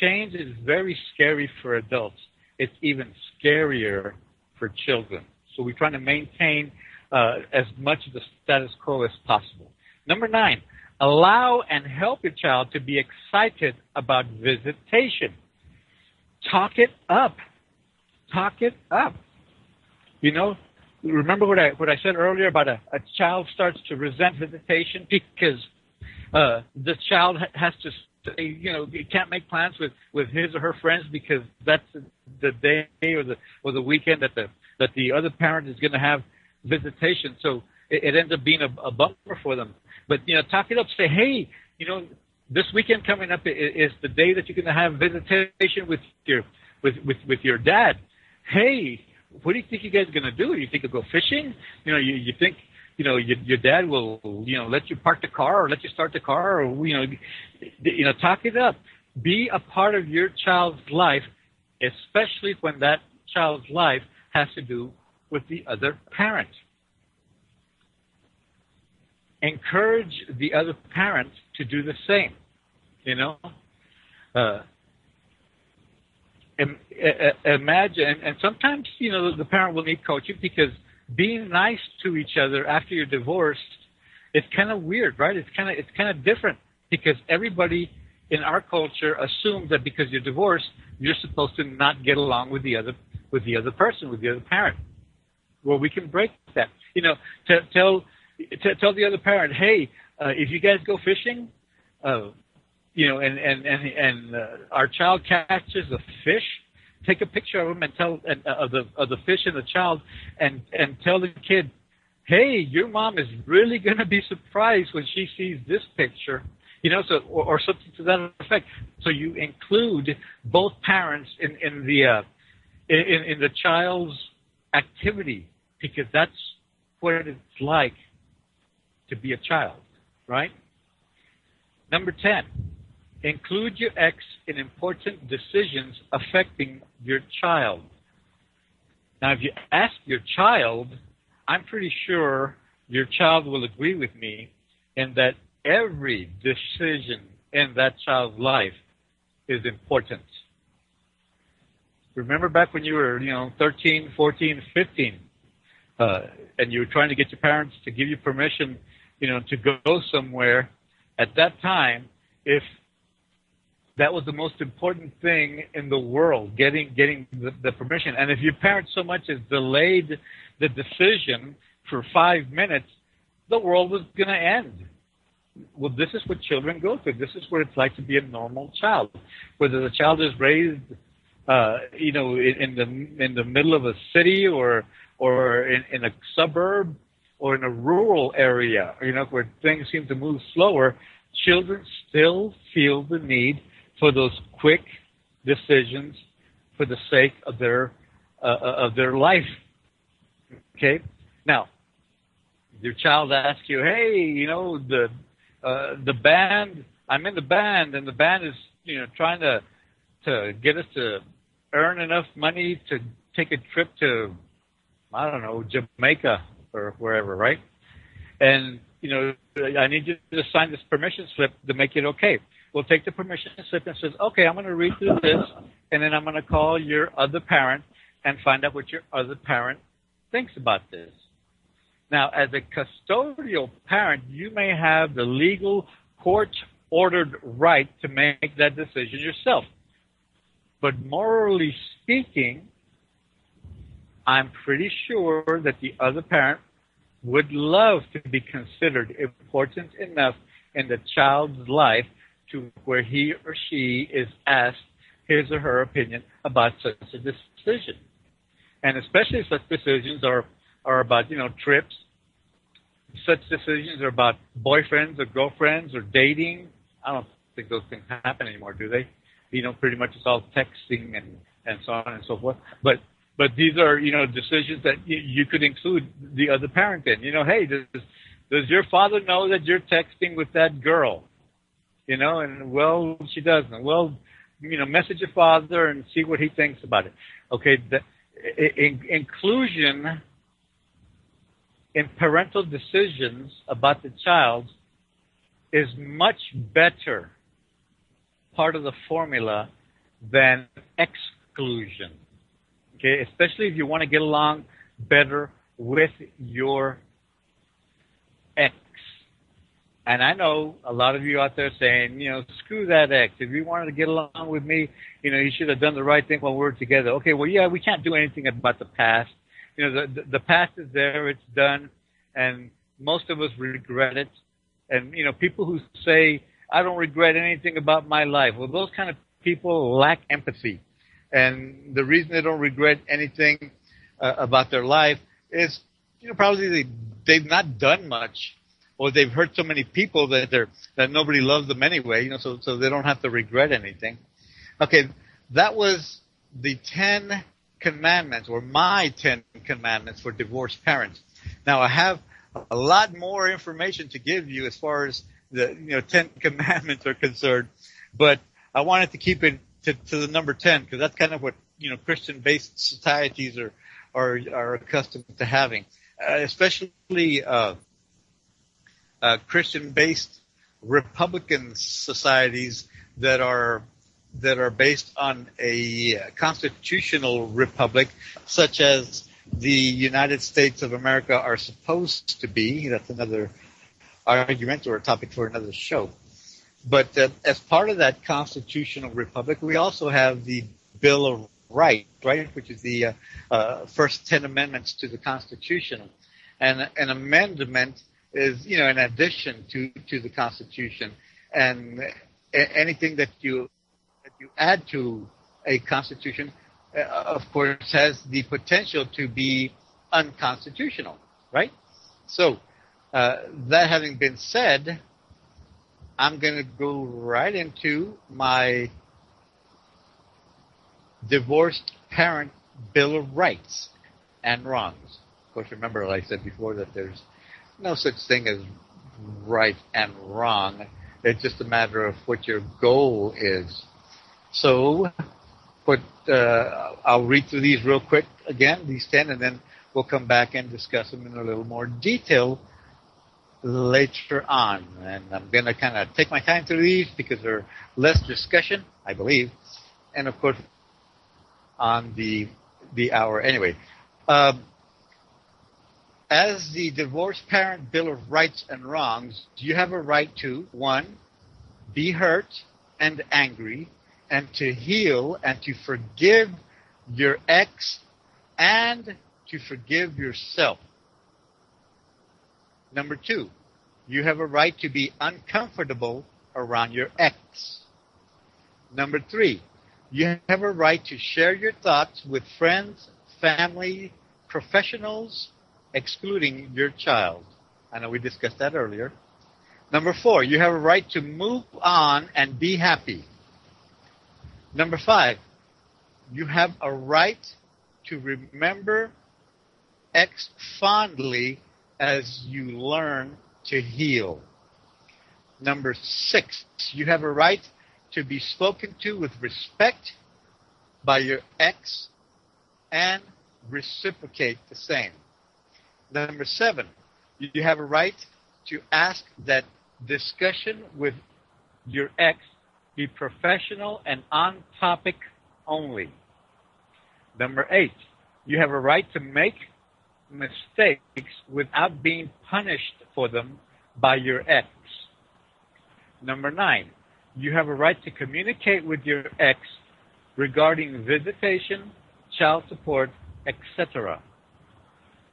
Change is very scary for adults. It's even scarier for children. So we're trying to maintain as much of the status quo as possible. Number 9, allow and help your child to be excited about visitation. Talk it up. Talk it up. Remember what I said earlier about a child starts to resent visitation because the child has to say, you can't make plans with his or her friends because that's the day or the weekend that the other parent is going to have visitation. So it ends up being a bummer for them. But talk it up. Say, hey, this weekend coming up is the day that you're going to have visitation with your dad. Hey, what do you think you guys are going to do? You think you'll go fishing? You think your dad will let you park the car or let you start the car, or talk it up. Be a part of your child's life, especially when that child's life has to do with the other parent. Encourage the other parent to do the same. Imagine, and sometimes the parent will need coaching, because being nice to each other after you're divorced, it's kind of weird, right? It's kind of different, because everybody in our culture assumes that because you're divorced, you're supposed to not get along with the other person, with the other parent. Well, we can break that. Tell the other parent, hey, if you guys go fishing, and our child catches a fish, take a picture of him and tell of the fish and the child, and tell the kid, hey, your mom is really going to be surprised when she sees this picture, or something to that effect. So you include both parents in the child's activity, because that's what it's like to be a child, right? Number 10, include your ex in important decisions affecting your child. Now, if you ask your child, I'm pretty sure your child will agree with me in that every decision in that child's life is important. Remember back when you were, 13, 14, 15, and you were trying to get your parents to give you permission, to go somewhere. At that time, if that was the most important thing in the world, getting the permission, and if your parents so much as delayed the decision for 5 minutes, the world was going to end. Well, this is what children go through. This is what it's like to be a normal child. Whether the child is raised, in the middle of a city or in a suburb or in a rural area, where things seem to move slower, children still feel the need for those quick decisions for the sake of their life. Okay? Now, your child asks you, hey, the band. I'm in the band, and the band is, trying to get us to earn enough money to take a trip to, I don't know, Jamaica or wherever, right? And I need you to sign this permission slip to make it okay. We'll take the permission slip and says, okay, I'm going to read through this, and then I'm going to call your other parent and find out what your other parent thinks about this. Now, as a custodial parent, you may have the legal court-ordered right to make that decision yourself. But morally speaking, I'm pretty sure that the other parent would love to be considered important enough in the child's life to where he or she is asked his or her opinion about such a decision. And especially if such decisions are about, trips. Such decisions are about boyfriends or girlfriends or dating. I don't think those things happen anymore, do they? Pretty much it's all texting and so on and so forth. But these are, decisions that you could include the other parent in. Hey, does your father know that you're texting with that girl? And well, she doesn't. Well, message your father and see what he thinks about it. Okay, inclusion in parental decisions about the child is much better part of the formula than exclusion. Okay, especially if you want to get along better with your ex. And I know a lot of you out there saying, screw that ex. If you wanted to get along with me, you should have done the right thing while we were together. Okay, well, yeah, we can't do anything about the past. The past is there, it's done, and most of us regret it. And, people who say, I don't regret anything about my life, well, those kind of people lack empathy. And the reason they don't regret anything about their life is, probably they've not done much, or they've hurt so many people that nobody loves them anyway, so they don't have to regret anything. Okay, that was the 10 commandments, or my 10 commandments for divorced parents. Now, I have a lot more information to give you as far as the 10 commandments are concerned, but I wanted to keep it to the number 10 because that's kind of what Christian-based societies are accustomed to having, especially Christian-based Republican societies that are based on a constitutional republic, such as the United States of America are supposed to be. That's another argument or a topic for another show. But as part of that constitutional republic, we also have the Bill of Rights, right, which is the first 10 amendments to the Constitution. And an amendment is, in addition to the Constitution. And anything that you add to a Constitution, of course, has the potential to be unconstitutional, right? So, that having been said, I'm going to go right into my divorced parent Bill of Rights and wrongs. Of course, remember, like I said before, that there's no such thing as right and wrong. It's just a matter of what your goal is. So, I'll read through these real quick again, these 10, and then we'll come back and discuss them in a little more detail later on. And I'm going to kind of take my time through these because there's less discussion, I believe, and of course on the hour. Anyway, as the divorced parent Bill of Rights and Wrongs, you have a right to, 1, be hurt and angry, and to heal and to forgive your ex and to forgive yourself. Number 2, you have a right to be uncomfortable around your ex. Number 3, you have a right to share your thoughts with friends, family, professionals, excluding your child. I know we discussed that earlier. Number 4, you have a right to move on and be happy. Number 5, you have a right to remember ex fondly as you learn to heal. Number 6, you have a right to be spoken to with respect by your ex and reciprocate the same. Number 7, you have a right to ask that discussion with your ex be professional and on topic only. Number 8, you have a right to make mistakes without being punished for them by your ex. Number 9, you have a right to communicate with your ex regarding visitation, child support, etc.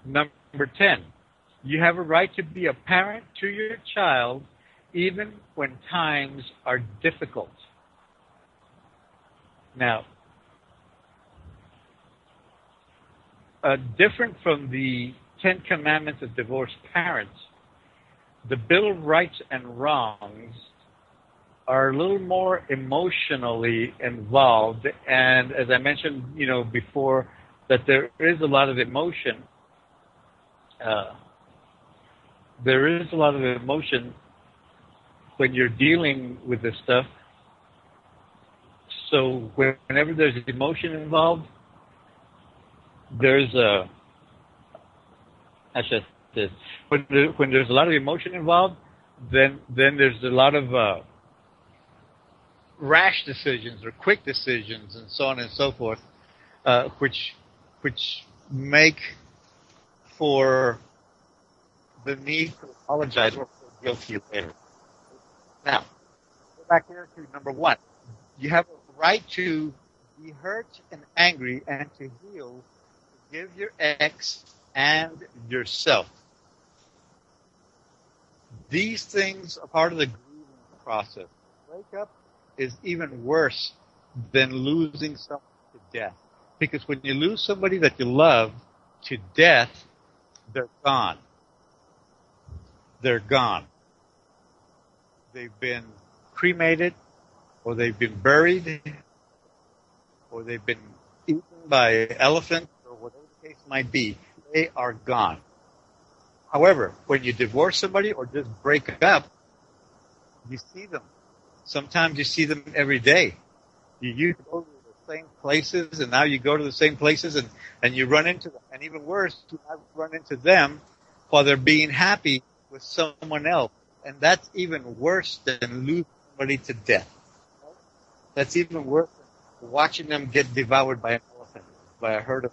Number 10, you have a right to be a parent to your child even when times are difficult. Now, different from the 10 Commandments of divorced parents, the Bill of Rights and Wrongs are a little more emotionally involved, and as I mentioned, before, that there is a lot of emotion. There is a lot of emotion when you're dealing with this stuff. So whenever there's emotion involved, there's a, when there's a lot of emotion involved, then there's a lot of rash decisions or quick decisions and so on and so forth, which make for the need to apologize or feel guilty later. Now, go back here to number 1. You have a right to be hurt and angry and to heal, forgive your ex and yourself. These things are part of the grieving process. Breakup is even worse than losing someone to death. Because when you lose somebody that you love to death, they're gone. They're gone. They've been cremated, or they've been buried, or they've been eaten by elephants, or whatever the case might be. They are gone. However, when you divorce somebody or just break up, you see them. Sometimes you see them every day. You used to go to the same places, and now you go to the same places, and you run into them. And even worse, you might run into them while they're being happy with someone else. And that's even worse than losing somebody to death. That's even worse than watching them get devoured by an elephant, by a herd of.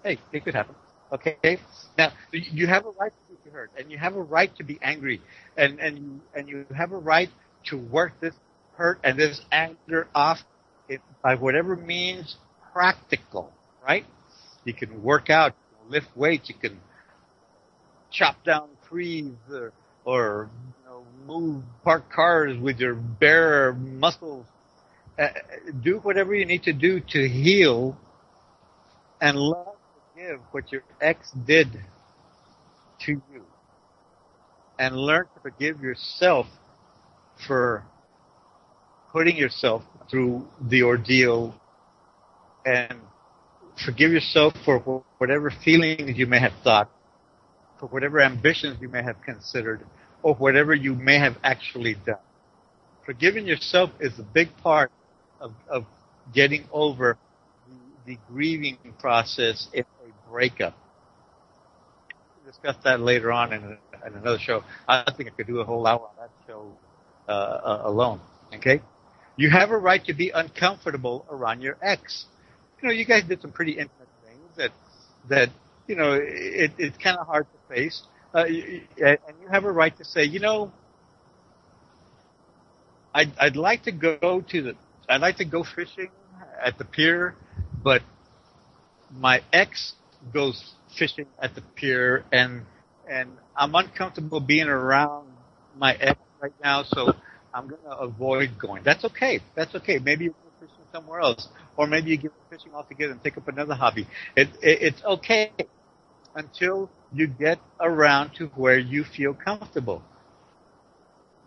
Hey, it could happen. Okay? Now, you have a right to be hurt, and you have a right to be angry, and you have a right to work this hurt and this anger off by whatever means practical, right? You can work out, you can lift weights, you can chop down trees, or move parked cars with your bare muscles. Do whatever you need to do to heal and learn to forgive what your ex did to you, and learn to forgive yourself for putting yourself through the ordeal, and forgive yourself for whatever feelings you may have thought, for whatever ambitions you may have considered, or whatever you may have actually done. Forgiving yourself is a big part of getting over the grieving process in a breakup. We'll discuss that later on in another show. I think I could do a whole hour on that show alone. Okay? You have a right to be uncomfortable around your ex. You guys did some pretty intimate things that it's kind of hard to face. And you have a right to say, I'd like to go fishing at the pier, but my ex goes fishing at the pier, and I'm uncomfortable being around my ex right now, so I'm going to avoid going. That's okay. That's okay. Maybe you go fishing somewhere else, or maybe you give up fishing altogether and take up another hobby. It's okay until you get around to where you feel comfortable.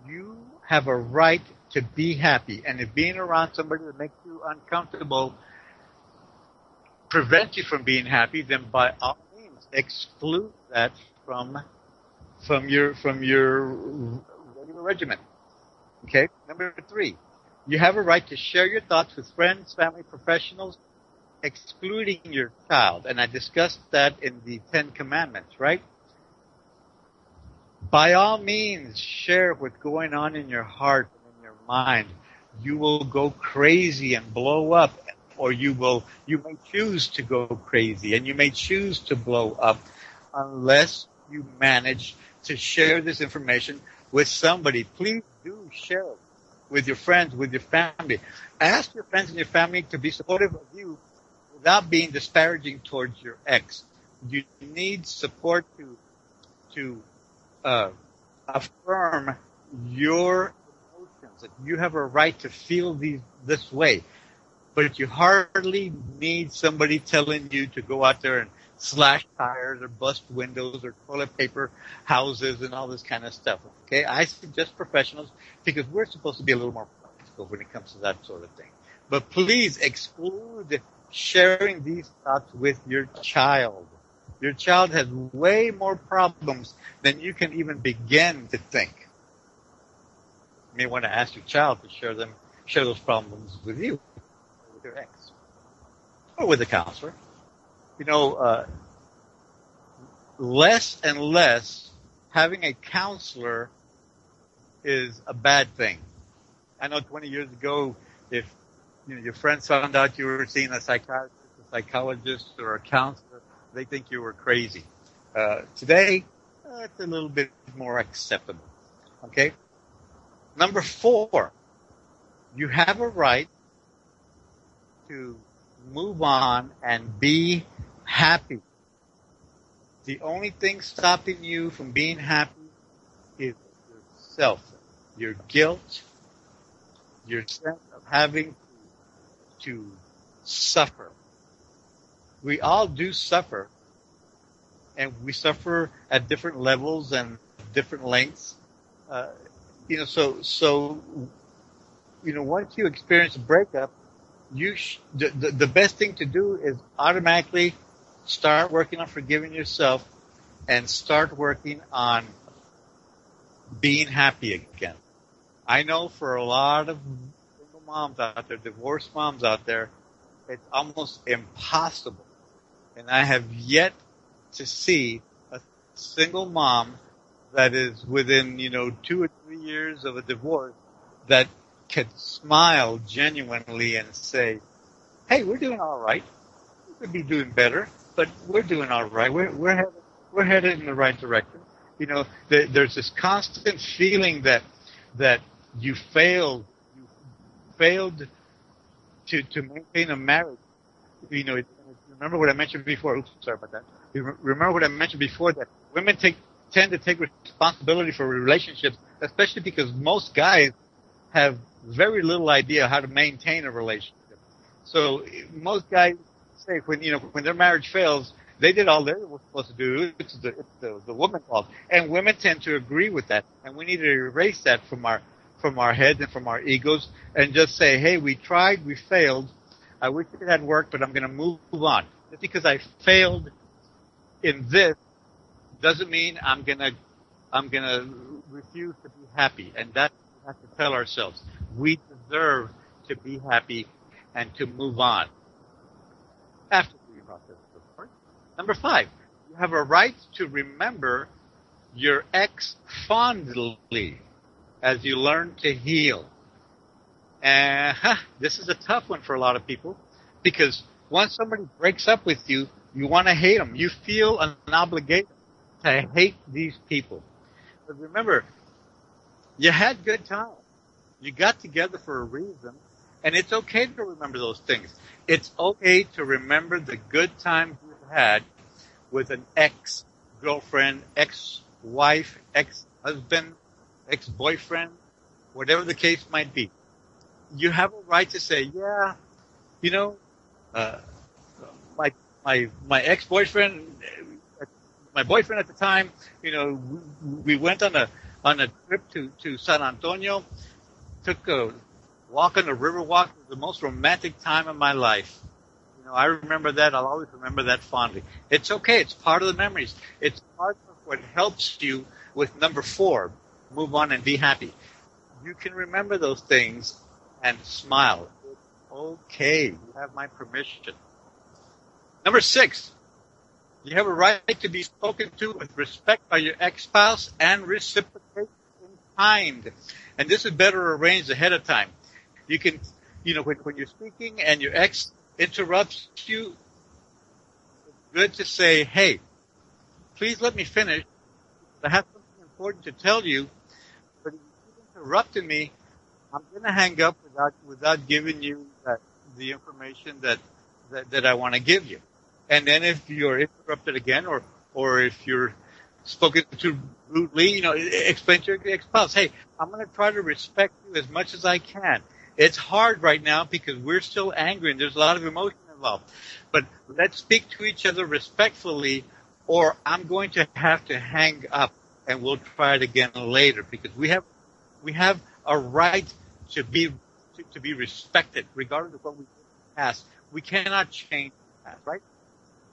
You have a right to be happy, and if being around somebody that makes you uncomfortable prevents you from being happy, then by all means exclude that from your regular regimen. Okay? Number 3, you have a right to share your thoughts with friends, family, professionals, excluding your child. And I discussed that in the 10 Commandments, right? By all means, share what's going on in your heart and in your mind. You will go crazy and blow up, or you may choose to go crazy and you may choose to blow up unless you manage to share this information with somebody. Please do share it with your friends, with your family. Ask your friends and your family to be supportive of you without being disparaging towards your ex. You need support to affirm your emotions, that you have a right to feel this way. But you hardly need somebody telling you to go out there and slash tires or bust windows or toilet paper houses and all this kind of stuff. Okay? I suggest professionals because we're supposed to be a little more practical when it comes to that sort of thing. But please exclude sharing these thoughts with your child. Your child has way more problems than you can even begin to think. You may want to ask your child to share those problems with you, with your ex, or with a counselor. You know, less and less having a counselor is a bad thing. I know 20 years ago, if your friends found out you were seeing a psychiatrist, a psychologist, or a counselor, they think you were crazy. Today, it's a little bit more acceptable. Okay? Number 4, you have a right to move on and be happy. The only thing stopping you from being happy is yourself, your guilt, your sense of having to suffer. We all do suffer, and we suffer at different levels and different lengths. So once you experience a breakup, the best thing to do is automatically start working on forgiving yourself and start working on being happy again. I know for a lot of single moms out there, divorced moms out there, it's almost impossible. And I have yet to see a single mom that is within, 2 or 3 years of a divorce that can smile genuinely and say, hey, we're doing all right. We could be doing better, but we're doing all right. We're headed in the right direction. There's this constant feeling that you failed to maintain a marriage. Remember what I mentioned before. Oops, sorry about that. Remember what I mentioned before, that women tend to take responsibility for relationships, especially because most guys have very little idea how to maintain a relationship. So most guys say when their marriage fails, they did all they were supposed to do. It's the woman's fault, and women tend to agree with that. And we need to erase that from our heads and from our egos, and just say, hey, we tried, we failed. I wish it had worked, but I'm going to move on. Just because I failed in this doesn't mean I'm going to refuse to be happy. And that's what we have to tell ourselves. We deserve to be happy and to move on. After the process, of course. Number 5, you have a right to remember your ex fondly as you learn to heal. And this is a tough one for a lot of people, because once somebody breaks up with you, you want to hate them. You feel an obligation to hate these people. But remember, you had good times. You got together for a reason, and it's okay to remember those things. It's okay to remember the good times you've had with an ex-girlfriend, ex-wife, ex-husband, ex-boyfriend, whatever the case might be. You have a right to say, yeah, my ex-boyfriend, my boyfriend at the time, we went on a trip to San Antonio, took a walk on the Riverwalk. It was the most romantic time of my life. I remember that. I'll always remember that fondly. It's okay. It's part of the memories. It's part of what helps you with number 4, move on and be happy. You can remember those things and smile. It's okay. You have my permission. Number 6, you have a right to be spoken to with respect by your ex-spouse and reciprocate in kind. And this is better arranged ahead of time. You can, when you're speaking and your ex interrupts you, it's good to say, hey, please let me finish. I have something important to tell you, but if you keep interrupting me, I'm going to hang up without giving you the information that I want to give you. And then if you're interrupted again, or if you're spoken to rudely, explain to your ex-spouse, hey, I'm going to try to respect you as much as I can. It's hard right now because we're still angry and there's a lot of emotion involved. But let's speak to each other respectfully, or I'm going to have to hang up and we'll try it again later, because we have a right to be respected regardless of what we did in the past. We cannot change the past, right?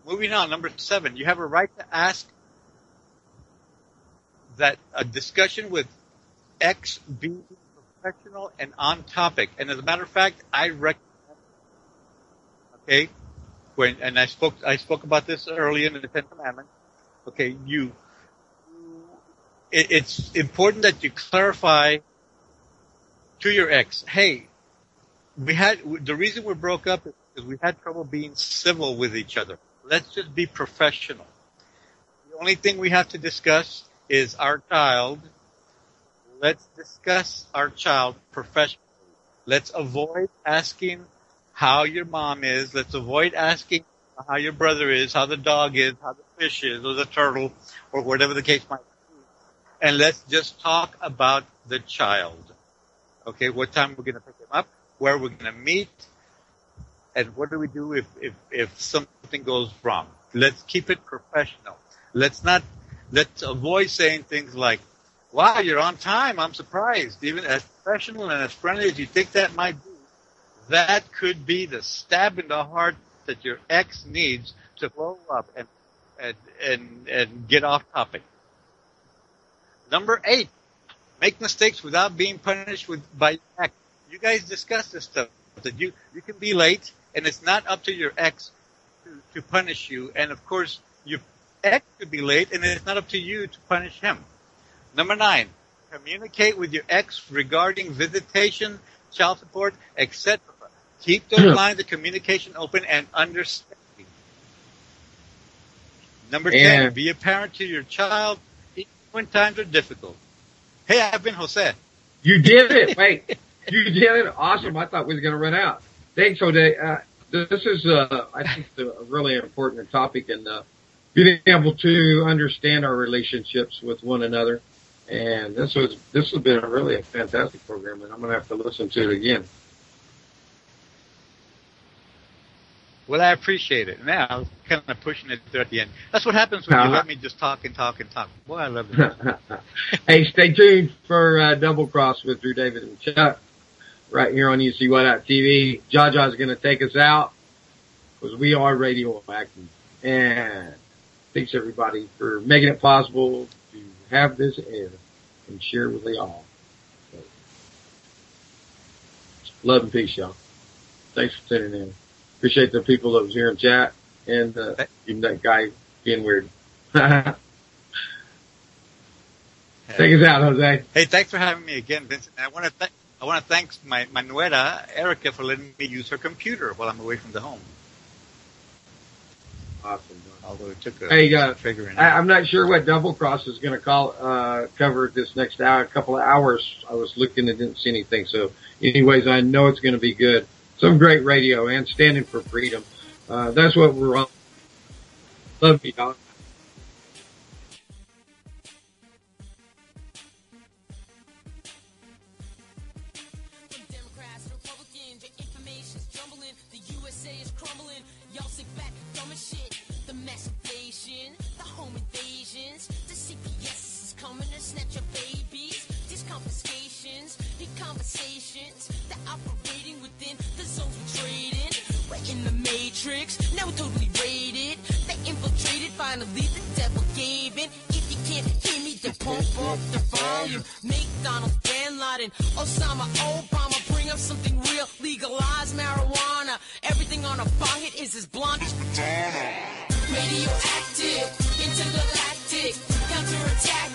Moving on, number 7, you have a right to ask that a discussion with ex be professional and on topic. And as a matter of fact, I recommend, okay, and I spoke about this earlier in the 10th Commandment. Okay, it's important that you clarify to your ex, hey, the reason we broke up is because we had trouble being civil with each other. Let's just be professional. The only thing we have to discuss is our child. Let's discuss our child professionally. Let's avoid asking how your mom is. Let's avoid asking how your brother is, how the dog is, how the fish is, or the turtle, or whatever the case might be. And let's just talk about the child. Okay, what time we're going to pick him up, where we're going to meet, and what do we do if something goes wrong? Let's keep it professional. Let's avoid saying things like, wow, you're on time. I'm surprised. Even as professional and as friendly as you think that might be, that could be the stab in the heart that your ex needs to blow up and get off topic. Number 8, make mistakes without being punished by your ex. You guys discuss this stuff, that you can be late, and it's not up to your ex to punish you. And of course, your ex could be late, and it's not up to you to punish him. Number 9, communicate with your ex regarding visitation, child support, etc. Keep those lines of communication open and understanding. Number 10, be a parent to your child even when times are difficult. Hey, I've been Jose. You did it. Wait, you did it. Awesome. I thought we were going to run out. Thanks, Jose. This is, I think, a really important topic, and being able to understand our relationships with one another. And this has been a fantastic program, and I'm going to have to listen to it again. Well, I appreciate it. Now, I was kind of pushing it there at the end. That's what happens when you let me just talk and talk and talk. Boy, I love it. Hey, stay tuned for Double Cross with Drew David and Chuck right here on UCY.TV. Jaja's going to take us out because we are radioactive. And thanks, everybody, for making it possible to have this air and share with you all. So, love and peace, y'all. Thanks for tuning in. Appreciate the people that was here in chat, and even that guy being weird. Take us out, Jose. Hey, thanks for having me again, Vincent. I want to thank my nuera, Erica, for letting me use her computer while I'm away from the home. Awesome. Although it took figuring out. I'm not sure what Double Cross is going to cover this next hour. A couple of hours. I was looking and didn't see anything. So, anyways, I know it's going to be good. Some great radio and standing for freedom. That's what we're on. Love you, y'all. Democrats, Republicans, your information's jumbling. The USA is crumbling. Y'all sit back, dumb as shit. The mass invasion, the home invasions. The CPS is coming to snatch your babies. These confiscations, the conversations. The operating within the zones we traded. We're in the matrix, now we're totally raided. They infiltrated, finally the devil gave in. If you can't hear me, then Pump up the volume. Make Donald Bin Laden, Osama, Obama, bring up something real. Legalize marijuana. Everything on a bong hit is as blunt as Madonna. Radioactive, intergalactic, counterattack.